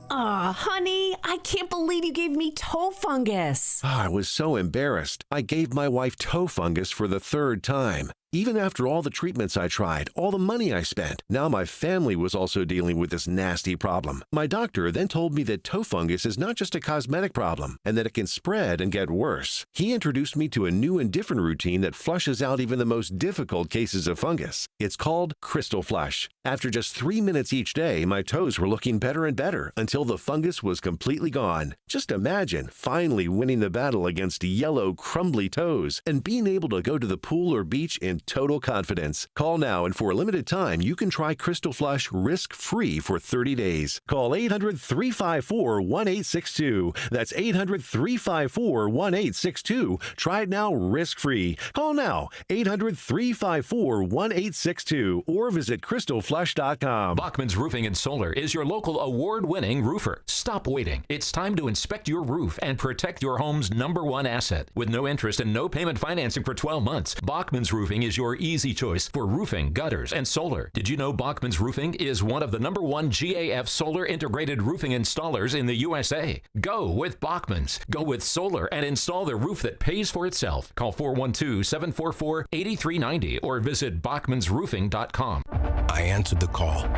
Aw, honey, I can't believe you gave me toe fungus. I was so embarrassed. I gave my wife toe fungus for the third time. Even after all the treatments I tried, all the money I spent, now my family was also dealing with this nasty problem. My doctor then told me that toe fungus is not just a cosmetic problem and that it can spread and get worse. He introduced me to a new and different routine that flushes out even the most difficult cases of fungus. It's called Crystal Flush. After just 3 minutes each day, my toes were looking better and better until the fungus was completely gone. Just imagine finally winning the battle against yellow, crumbly toes and being able to go to the pool or beach in total confidence. Call now, and for a limited time, you can try Crystal Flush risk-free for 30 days. Call 800-354-1862. That's 800-354-1862. Try it now risk-free. Call now, 800-354-1862, or visit crystalflush.com. Bachmann's Roofing and Solar is your local award-winning roofer. Stop waiting. It's time to inspect your roof and protect your home's #1 asset. With no interest and no payment financing for 12 months, Bachmann's Roofing is your easy choice for roofing, gutters, and solar. Did you know Bachmann's Roofing is one of the #1 GAF solar integrated roofing installers in the USA? Go with Bachmann's. Go with solar and install the roof that pays for itself. Call 412-744-8390 or visit bachmannsroofing.com. I answered the call.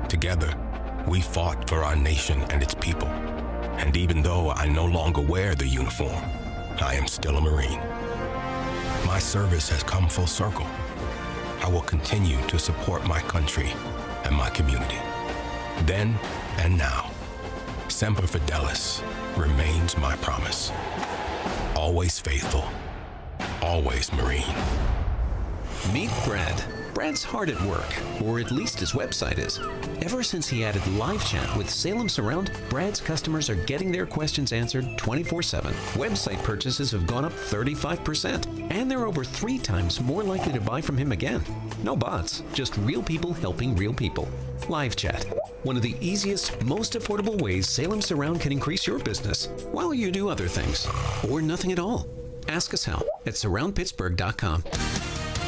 Together, we fought for our nation and its people. And even though I no longer wear the uniform, I am still a Marine. My service has come full circle. I will continue to support my country and my community. Then and now, Semper Fidelis remains my promise. Always faithful, always Marine. Meet Brad. Brad's hard at work, or at least his website is. Ever since he added live chat with Salem Surround, Brad's customers are getting their questions answered 24/7. Website purchases have gone up 35%, and they're over 3 times more likely to buy from him again. No bots, just real people helping real people. Live chat, one of the easiest, most affordable ways Salem Surround can increase your business while you do other things, or nothing at all. Ask us how at surroundpittsburgh.com.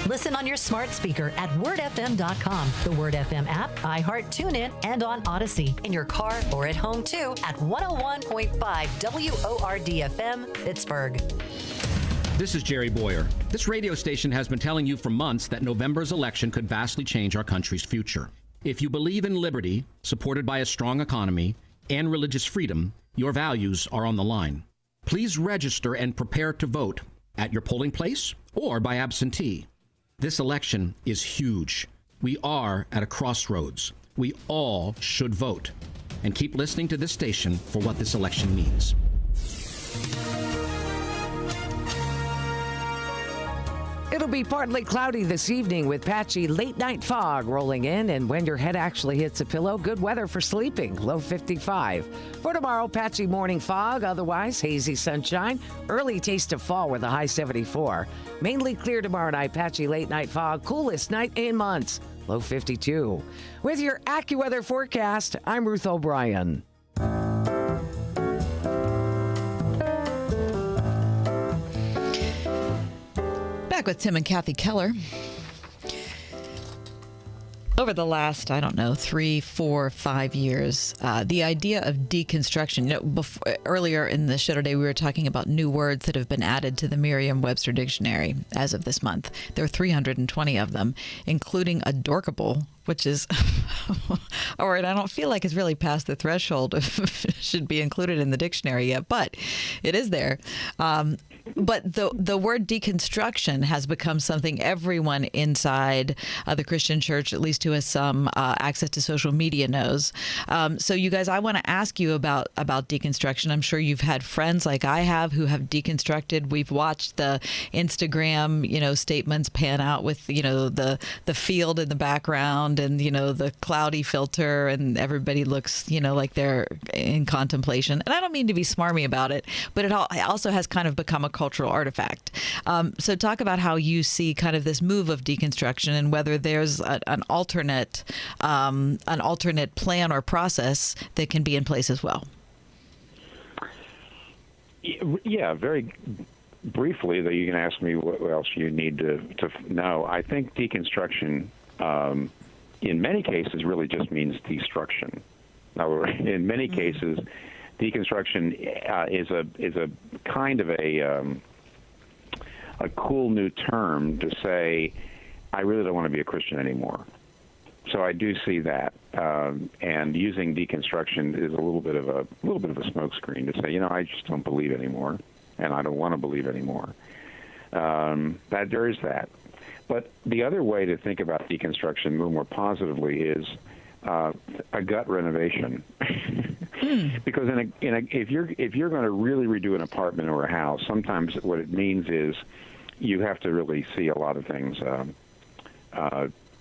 Listen on your smart speaker at wordfm.com, the Word FM app, iHeart, TuneIn, and on Odyssey. In your car or at home, too, at 101.5 WORD-FM, Pittsburgh. This is Jerry Boyer. This radio station has been telling you for months that November's election could vastly change our country's future. If you believe in liberty, supported by a strong economy, and religious freedom, your values are on the line. Please register and prepare to vote at your polling place or by absentee. This election is huge. We are at a crossroads. We all should vote. And keep listening to this station for what this election means. It'll be partly cloudy this evening with patchy late-night fog rolling in, and when your head actually hits a pillow, good weather for sleeping, low 55. For tomorrow, patchy morning fog, otherwise hazy sunshine, early taste of fall with a high 74. Mainly clear tomorrow night, patchy late-night fog, coolest night in months, low 52. With your AccuWeather forecast, I'm Ruth O'Brien. Back with Tim and Kathy Keller. Over the last, 3, 4, 5 years, the idea of deconstruction, earlier in the show today, we were talking about new words that have been added to the Merriam-Webster dictionary as of this month. There are 320 of them, including adorkable, which is a word I don't feel like it's really past the threshold of should be included in the dictionary yet, but it is there. But the word deconstruction has become something everyone inside the Christian church, at least who has some access to social media, knows. So you guys, I want to ask you about deconstruction. I'm sure you've had friends like I have who have deconstructed. We've watched the Instagram, statements pan out with, the field in the background and, the cloudy filter, and everybody looks, like they're in contemplation. And I don't mean to be smarmy about it, but it also has kind of become a cultural artifact. So talk about how you see kind of this move of deconstruction and whether there's an alternate plan or process that can be in place as well. Yeah, very briefly, that you can ask me what else you need to know. I think deconstruction, in many cases, really just means destruction. Now, in many cases, deconstruction is a kind of a cool new term to say, I really don't want to be a Christian anymore. So I do see that, and using deconstruction is a little bit of a smokescreen to say, I just don't believe anymore, and I don't want to believe anymore. That there is that, but the other way to think about deconstruction a little more positively is a gut renovation. Because if you're going to really redo an apartment or a house, sometimes what it means is you have to really see a lot of things,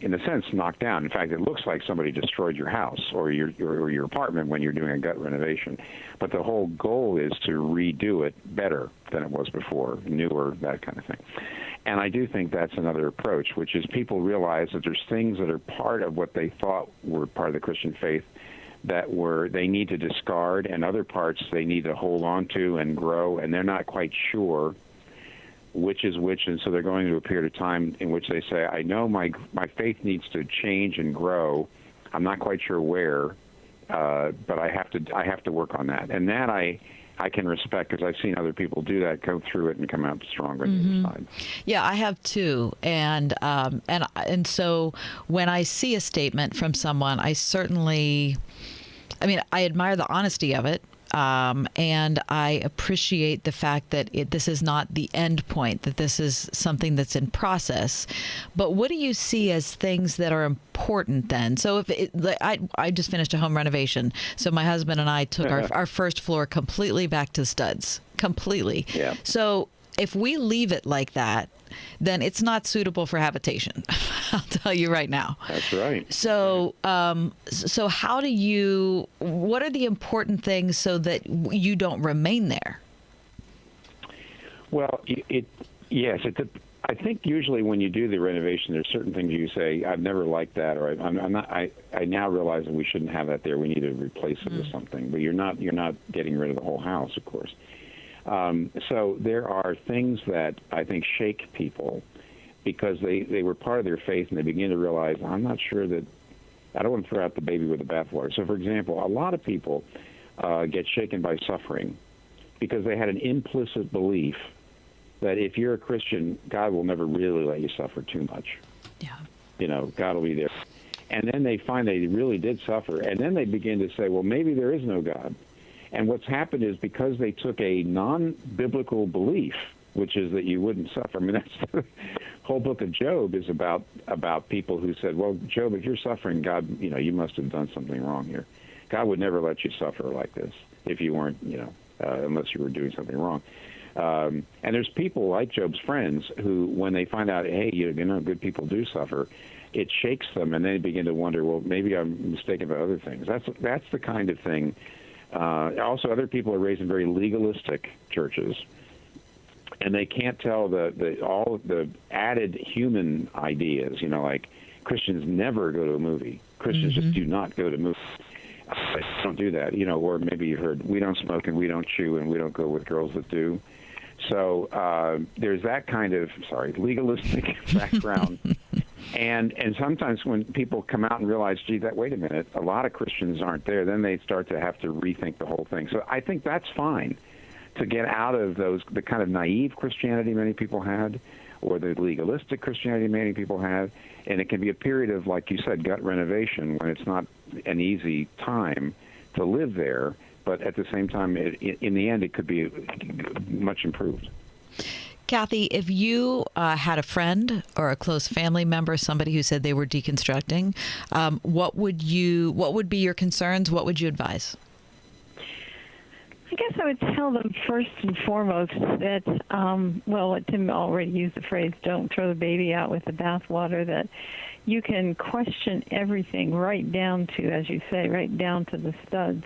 in a sense, knocked down. In fact, it looks like somebody destroyed your house or your apartment when you're doing a gut renovation. But the whole goal is to redo it better than it was before, newer, that kind of thing. And I do think that's another approach, which is people realize that there's things that are part of what they thought were part of the Christian faith that they need to discard, and other parts they need to hold on to and grow, and they're not quite sure which is which, and so they're going through a period of time in which they say, I know my faith needs to change and grow. I'm not quite sure where, but I have to work on that. And that I can respect, because I've seen other people do that, go through it and come out stronger on the other side. Yeah, I have too. And so when I see a statement from someone, I admire the honesty of it. And I appreciate the fact that this is not the end point, that this is something that's in process. But what do you see as things that are important then? So I just finished a home renovation. So my husband and I took our first floor completely back to studs, completely. Yeah. So if we leave it like that, then it's not suitable for habitation. I'll tell you right now. That's right. So, so what are the important things so that you don't remain there? Well, I think usually when you do the renovation, there's certain things you say, I've never liked that, or I now realize that we shouldn't have that there. We need to replace it with something. But you're not getting rid of the whole house, of course. So there are things that I think shake people because they were part of their faith, and they begin to realize, I'm not sure that, I don't want to throw out the baby with the bathwater. So, for example, a lot of people get shaken by suffering because they had an implicit belief that if you're a Christian, God will never really let you suffer too much. Yeah. God will be there. And then they find they really did suffer, and then they begin to say, well, maybe there is no God. And what's happened is because they took a non-biblical belief, which is that you wouldn't suffer. I mean, that's the whole book of Job is about people who said, well, Job, if you're suffering, God, you must have done something wrong here. God would never let you suffer like this if you weren't, unless you were doing something wrong. And there's people like Job's friends who, when they find out, hey, good people do suffer, it shakes them, and they begin to wonder, well, maybe I'm mistaken about other things. That's the kind of thing. Also, other people are raised in very legalistic churches, and they can't tell all of the added human ideas. Like Christians never go to a movie. Christians just do not go to movies. Don't do that. Or maybe you heard, we don't smoke and we don't chew and we don't go with girls that do. So there's that kind of legalistic background. And sometimes when people come out and realize, gee, wait a minute, a lot of Christians aren't there, then they start to have to rethink the whole thing. So I think that's fine to get out of the kind of naive Christianity many people had, or the legalistic Christianity many people have. And it can be a period of, like you said, gut renovation, when it's not an easy time to live there, but at the same time, in the end, it could be much improved. Kathy, if you had a friend or a close family member, somebody who said they were deconstructing, what would be your concerns? What would you advise? I guess I would tell them first and foremost that, Tim already used the phrase, don't throw the baby out with the bathwater, that you can question everything right down to, as you say, right down to the studs,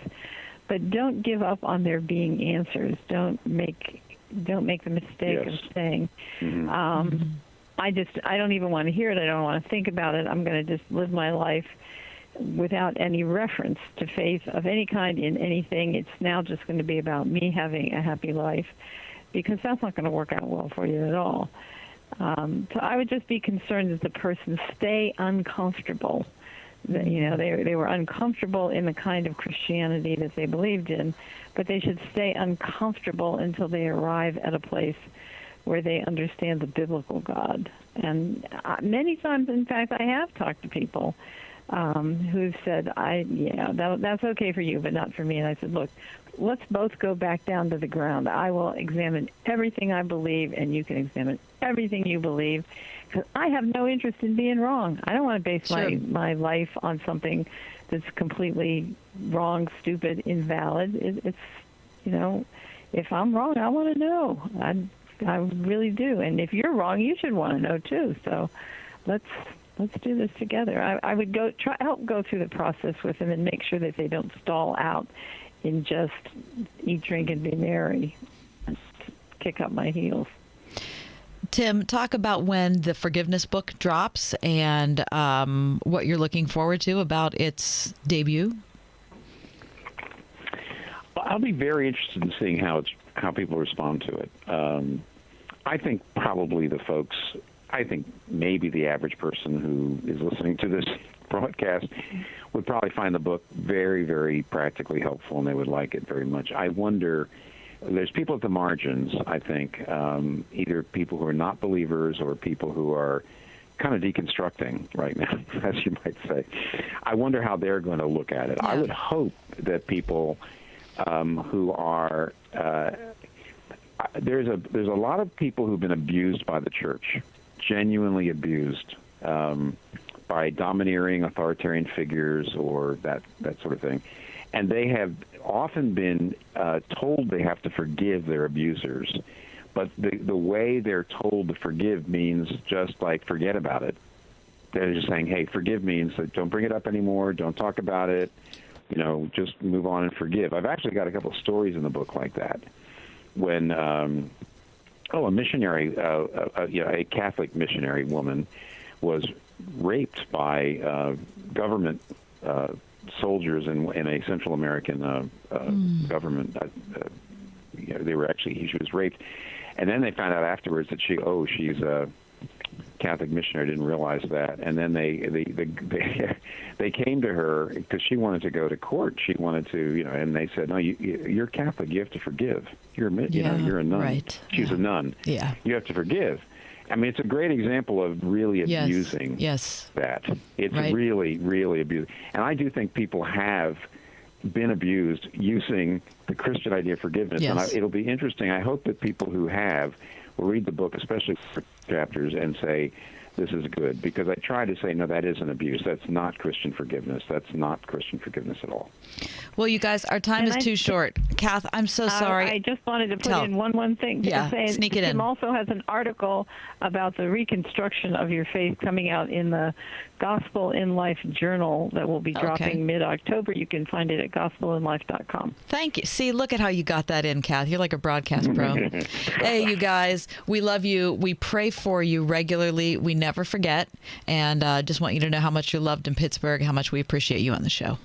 but don't give up on there being answers. Don't make the mistake of saying, I don't even want to hear it. I don't want to think about it. I'm going to just live my life without any reference to faith of any kind in anything. It's now just going to be about me having a happy life, because that's not going to work out well for you at all. So I would just be concerned that the person stay uncomfortable. That, they were uncomfortable in the kind of Christianity that they believed in, but they should stay uncomfortable until they arrive at a place where they understand the biblical God. And many times, in fact, I have talked to people who've said, that's okay for you, but not for me. And I said, look, let's both go back down to the ground. I will examine everything I believe, and you can examine everything you believe, because I have no interest in being wrong. I don't want to base my life on something that's completely wrong, stupid, invalid. It's if I'm wrong, I want to know. I really do. And if you're wrong, you should want to know too. So let's do this together. I would help go through the process with them and make sure that they don't stall out in just eat, drink, and be merry, and kick up my heels. Tim, talk about when the forgiveness book drops and what you're looking forward to about its debut. Well, I'll be very interested in seeing how people respond to it. I think probably maybe the average person who is listening to this broadcast would probably find the book very, very practically helpful, and they would like it very much. I wonder, there's people at the margins, I think, either people who are not believers or people who are kind of deconstructing right now, as you might say. I wonder how they're going to look at it. Yeah. I would hope that people who are there's a lot of people who've been abused by the church, genuinely abused by domineering authoritarian figures or that sort of thing. And they have often been told they have to forgive their abusers. But the way they're told to forgive means just like forget about it. They're just saying, hey, forgive means that don't bring it up anymore, don't talk about it, just move on and forgive. I've actually got a couple of stories in the book like that. When a missionary, a Catholic missionary woman was raped by government soldiers in a Central American government. She was raped, and then they found out afterwards that she's a Catholic missionary. Didn't realize that, and then they came to her because she wanted to go to court. She wanted to, and they said, no, you're Catholic. You have to forgive. You're a nun. Right. She's a nun. Yeah. You have to forgive. I mean, it's a great example of really abusing that. It's really, really abusing. And I do think people have been abused using the Christian idea of forgiveness. Yes. And it'll be interesting. I hope that people who have will read the book, especially for chapters, and say, this is good, because I try to say, no, that isn't abuse. That's not Christian forgiveness. That's not Christian forgiveness at all. Well, you guys, our time is too short. Kath, I'm so sorry. I just wanted to put in one thing. Yeah, sneak it in. Tim also has an article about the reconstruction of your faith coming out in the Gospel in Life Journal that will be dropping mid-October. You can find it at gospelinlife.com. Thank you. See, look at how you got that in, Kath. You're like a broadcast pro. Hey, you guys, we love you. We pray for you regularly. We never forget. And just want you to know how much you're loved in Pittsburgh, how much we appreciate you on the show.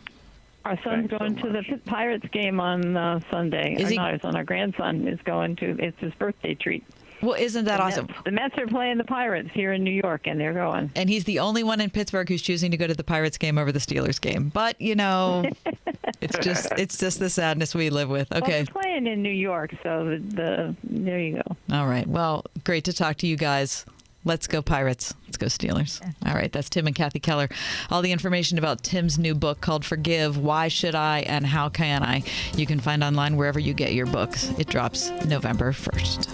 Our son's going to the Pirates game on Sunday. Our grandson is going to. It's his birthday treat. Well, isn't that awesome? The Mets are playing the Pirates here in New York, and they're going. And he's the only one in Pittsburgh who's choosing to go to the Pirates game over the Steelers game. But, you know, it's just the sadness we live with. Okay. Well, they're playing in New York, so there you go. All right. Well, great to talk to you guys. Let's go Pirates. Let's go Steelers. All right. That's Tim and Kathy Keller. All the information about Tim's new book called Forgive, Why Should I and How Can I? You can find online wherever you get your books. It drops November 1st.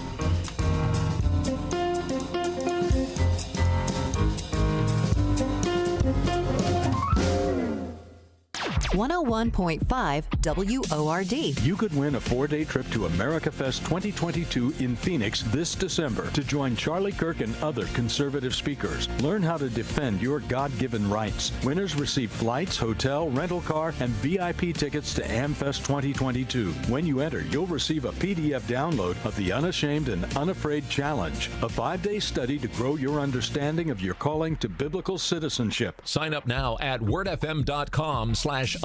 101.5 WORD. You could win a 4-day trip to America Fest 2022 in Phoenix this December to join Charlie Kirk and other conservative speakers. Learn how to defend your God-given rights. Winners receive flights, hotel, rental car, and VIP tickets to AmFest 2022. When you enter, you'll receive a PDF download of the Unashamed and Unafraid Challenge, a 5-day study to grow your understanding of your calling to biblical citizenship. Sign up now at wordfm.com/America.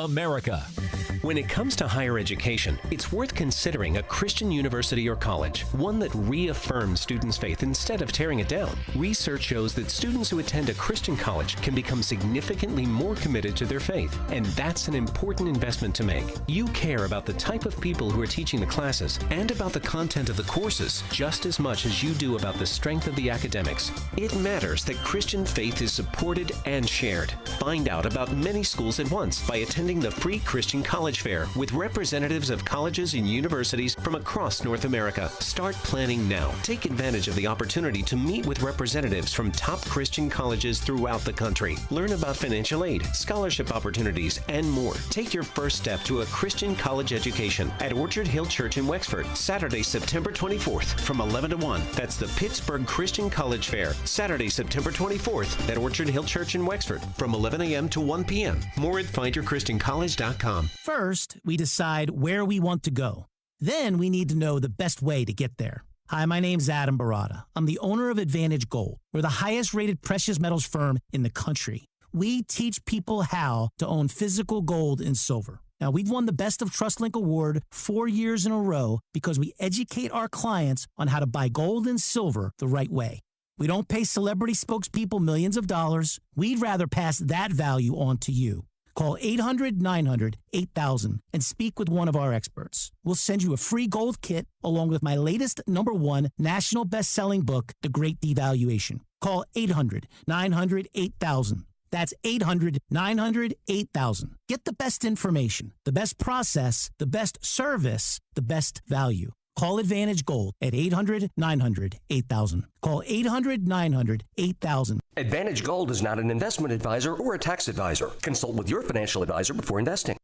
When it comes to higher education, it's worth considering a Christian university or college, one that reaffirms students' faith instead of tearing it down. Research shows that students who attend a Christian college can become significantly more committed to their faith, and that's an important investment to make. You care about the type of people who are teaching the classes and about the content of the courses just as much as you do about the strength of the academics. It matters that Christian faith is supported and shared. Find out about many schools at once by attending the free Christian College Fair with representatives of colleges and universities from across North America. Start planning now. Take advantage of the opportunity to meet with representatives from top Christian colleges throughout the country. Learn about financial aid, scholarship opportunities, and more. Take your first step to a Christian college education at Orchard Hill Church in Wexford, Saturday, September 24th from 11 to 1. That's the Pittsburgh Christian College Fair, Saturday, September 24th at Orchard Hill Church in Wexford from 11 a.m. to 1 p.m. More at findyourchristiancollege.com. First, we decide where we want to go. Then we need to know the best way to get there. Hi, my name's Adam Barada. I'm the owner of Advantage Gold. We're the highest rated precious metals firm in the country. We teach people how to own physical gold and silver. Now, we've won the Best of TrustLink Award 4 years in a row because we educate our clients on how to buy gold and silver the right way. We don't pay celebrity spokespeople millions of dollars. We'd rather pass that value on to you. Call 800-900-8000 and speak with one of our experts. We'll send you a free gold kit along with my latest #1 national best-selling book, The Great Devaluation. Call 800-900-8000. That's 800-900-8000. Get the best information, the best process, the best service, the best value. Call Advantage Gold at 800-900-8000. Call 800-900-8000. Advantage Gold is not an investment advisor or a tax advisor. Consult with your financial advisor before investing.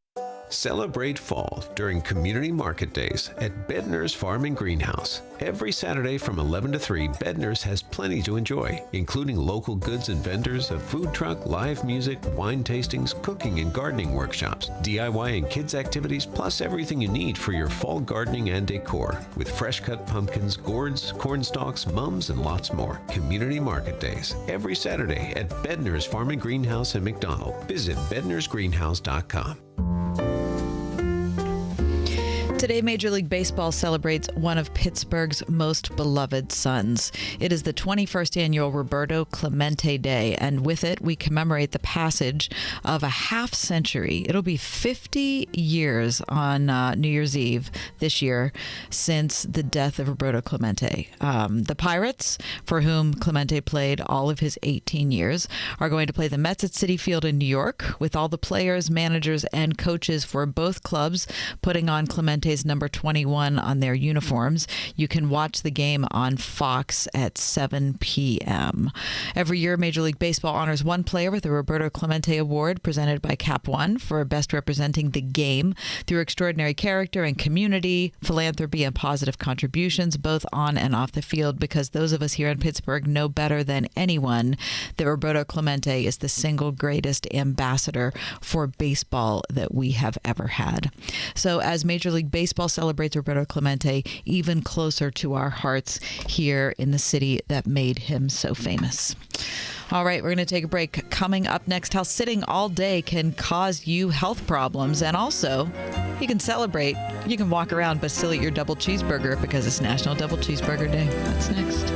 Celebrate fall during Community Market Days at Bednar's Farm and Greenhouse. Every Saturday from 11 to 3, Bednar's has plenty to enjoy, including local goods and vendors, a food truck, live music, wine tastings, cooking and gardening workshops, DIY and kids activities, plus everything you need for your fall gardening and decor, with fresh-cut pumpkins, gourds, corn stalks, mums, and lots more. Community Market Days, every Saturday at Bednar's Farm and Greenhouse in McDonald. Visit bednarsgreenhouse.com. Today, Major League Baseball celebrates one of Pittsburgh's most beloved sons. It is the 21st annual Roberto Clemente Day, and with it, we commemorate the passage of a half-century. It'll be 50 years on New Year's Eve this year since the death of Roberto Clemente. The Pirates, for whom Clemente played all of his 18 years, are going to play the Mets at Citi Field in New York, with all the players, managers, and coaches for both clubs putting on Clemente Clemente's number 21 on their uniforms. You can watch the game on Fox at 7 p.m. Every year, Major League Baseball honors one player with the Roberto Clemente Award presented by Cap One for best representing the game through extraordinary character and community, philanthropy, and positive contributions, both on and off the field, because those of us here in Pittsburgh know better than anyone that Roberto Clemente is the single greatest ambassador for baseball that we have ever had. So as Major League Baseball celebrates Roberto Clemente, even closer to our hearts here in the city that made him so famous. All right, we're going to take a break. Coming up next, how sitting all day can cause you health problems. And also, you can celebrate. You can walk around but still eat your double cheeseburger because it's National Double Cheeseburger Day. That's next.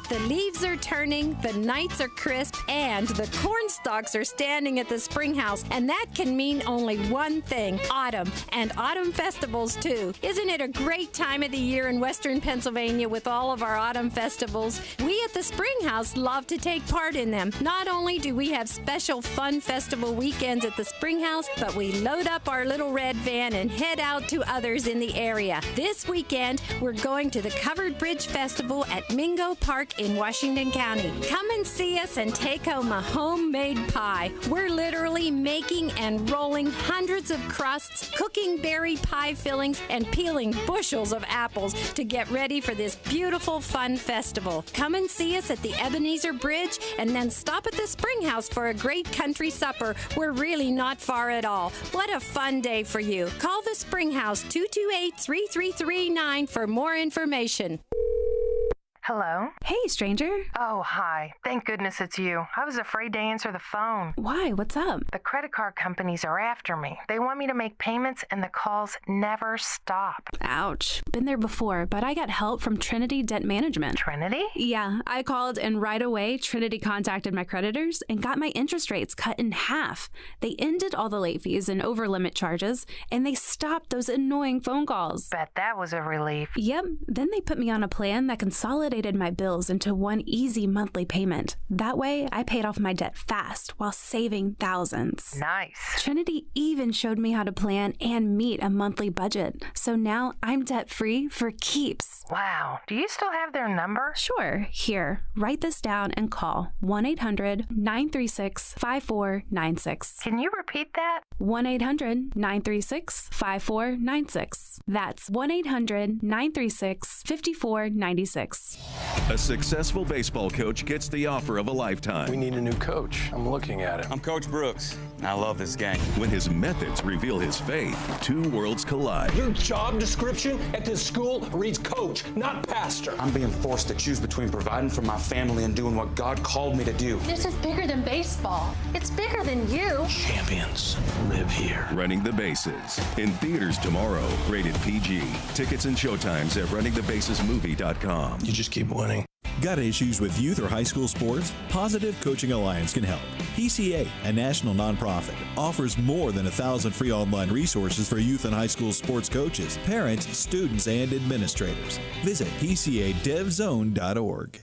The leaves are turning, the nights are crisp, and the corn stalks are standing at the spring house. And that can mean only one thing: autumn, and autumn festivals, too. Isn't it a great time of the year in Western Pennsylvania with all of our autumn festivals? We at the Spring House love to take part in them. Not only do we have special fun festival weekends at the Spring House, but we load up our little red van and head out to others in the area. This weekend, we're going to the Covered Bridge Festival at Mingo Park in Washington County. Come and see us and take home a homemade pie. We're literally making and rolling hundreds of crusts, cooking berry pie fillings, and peeling bushels of apples to get ready for this beautiful, fun festival. Come and see us at the Ebenezer Bridge, and then stop at the Spring House for a great country supper. We're really not far at all. What a fun day for you. Call the Spring House 228-3339 for more information. Hello? Hey, stranger. Oh, hi. Thank goodness it's you. I was afraid to answer the phone. Why? What's up? The credit card companies are after me. They want me to make payments, and the calls never stop. Ouch. Been there before, but I got help from Trinity Debt Management. Trinity? Yeah, I called, and right away, Trinity contacted my creditors and got my interest rates cut in half. They ended all the late fees and over-limit charges, and they stopped those annoying phone calls. Bet that was a relief. Yep. Then they put me on a plan that consolidated my bills into one easy monthly payment. That way, I paid off my debt fast while saving thousands. Nice. Trinity even showed me how to plan and meet a monthly budget. So now I'm debt-free for keeps. Wow. Do you still have their number? Sure. Here, write this down and call 1-800-936-5496. Can you repeat that? 1-800-936-5496. That's 1-800-936-5496. A successful baseball coach gets the offer of a lifetime. We need a new coach. I'm looking at it. I'm Coach Brooks. I love this game. When his methods reveal his faith, two worlds collide. Your job description at this school reads coach, not pastor. I'm being forced to choose between providing for my family and doing what God called me to do. This is bigger than baseball. It's bigger than you. Champions live here. Running the Bases. In theaters tomorrow. Rated PG. Tickets and showtimes at runningthebasesmovie.com. You just keep winning. Got issues with youth or high school sports? Positive Coaching Alliance can help. PCA, a national nonprofit, offers more than 1,000 free online resources for youth and high school sports coaches, parents, students, and administrators. Visit PCADevZone.org.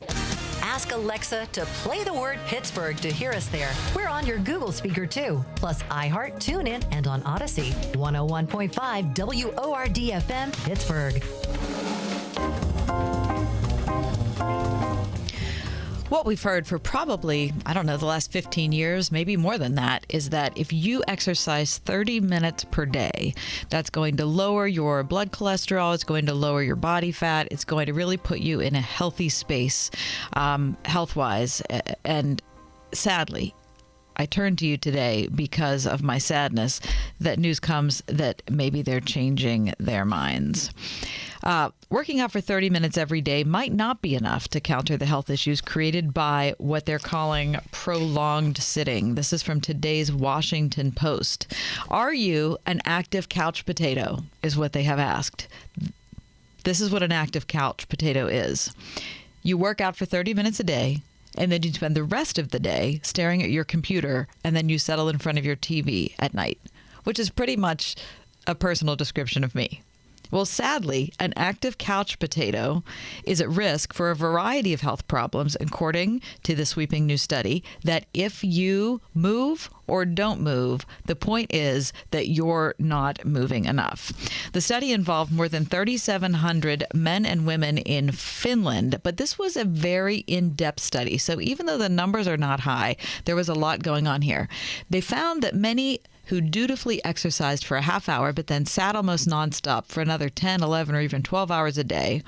Ask Alexa to play the word Pittsburgh to hear us there. We're on your Google speaker too, plus iHeart, TuneIn, and on Odyssey. 101.5 WORD-FM, Pittsburgh. What we've heard for probably, the last 15 years, maybe more than that, is that if you exercise 30 minutes per day, that's going to lower your blood cholesterol, it's going to lower your body fat, it's going to really put you in a healthy space, health-wise. And sadly, I turn to you today because of my sadness that news comes that maybe they're changing their minds. Working out for 30 minutes every day might not be enough to counter the health issues created by what they're calling prolonged sitting. This is from today's Washington Post. Are you an active couch potato, is what they have asked. This is what an active couch potato is. You work out for 30 minutes a day, and then you spend the rest of the day staring at your computer, and then you settle in front of your TV at night, which is pretty much a personal description of me. Well, sadly, an active couch potato is at risk for a variety of health problems, according to the sweeping new study, that if you move or don't move, the point is that you're not moving enough. The study involved more than 3,700 men and women in Finland, but this was a very in-depth study. So even though the numbers are not high, there was a lot going on here. They found that many who dutifully exercised for a half hour but then sat almost nonstop for another 10, 11, or even 12 hours a day,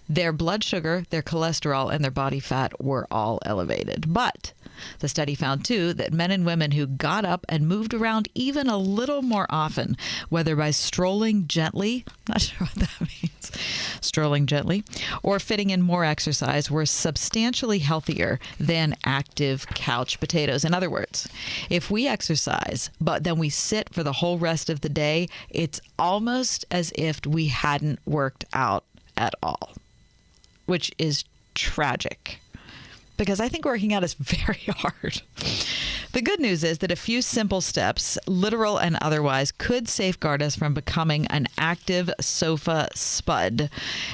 their blood sugar, their cholesterol, and their body fat were all elevated. But the study found, too, that men and women who got up and moved around even a little more often, whether by strolling gently, not sure what that means, strolling gently, or fitting in more exercise, were substantially healthier than active couch potatoes. In other words, if we exercise, but then we sit for the whole rest of the day, it's almost as if we hadn't worked out at all, which is tragic, because I think working out is very hard. The good news is that a few simple steps, literal and otherwise, could safeguard us from becoming an active sofa spud.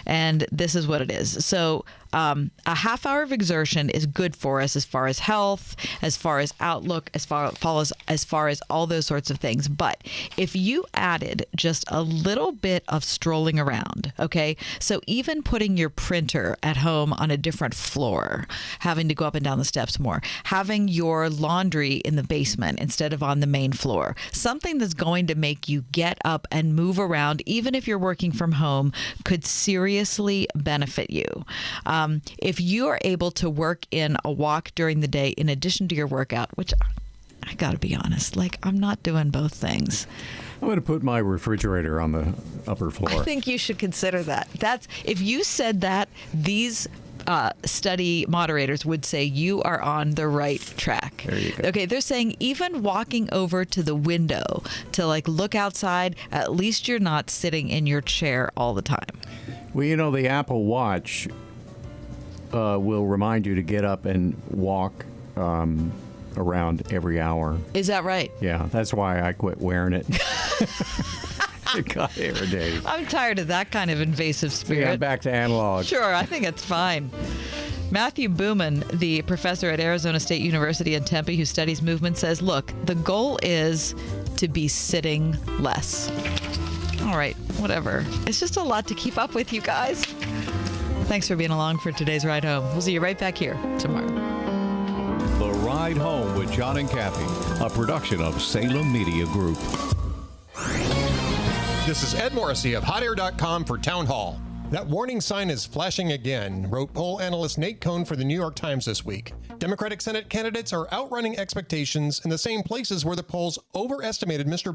And this is what it is. So a half hour of exertion is good for us as far as health, as far as outlook, as far as all those sorts of things. But if you added just a little bit of strolling around, okay, so even putting your printer at home on a different floor, having to go up and down the steps more, having your laundry in the basement instead of on the main floor, something that's going to make you get up and move around, even if you're working from home, could seriously benefit you. If you are able to work in a walk during the day in addition to your workout, which I got to be honest, like, I'm not doing both things. I'm going to put my refrigerator on the upper floor. I think you should consider that. That's, if you said that, these study moderators would say you are on the right track. There you go. Okay, they're saying even walking over to the window to like look outside, at least you're not sitting in your chair all the time. Well, you know, the Apple Watch will remind you to get up and walk around every hour. Is that right? Yeah, that's why I quit wearing it. It got irritating. I'm tired of that kind of invasive spirit. Yeah, back to analog. Sure, I think it's fine. Matthew Booman, the professor at Arizona State University in Tempe who studies movement, says, look, the goal is to be sitting less. All right, whatever. It's just a lot to keep up with, you guys. Thanks for being along for today's Ride Home. We'll see you right back here tomorrow. The Ride Home with John and Kathy, a production of Salem Media Group. This is Ed Morrissey of HotAir.com for Town Hall. That warning sign is flashing again, wrote poll analyst Nate Cohn for the New York Times this week. Democratic Senate candidates are outrunning expectations in the same places where the polls overestimated Mr.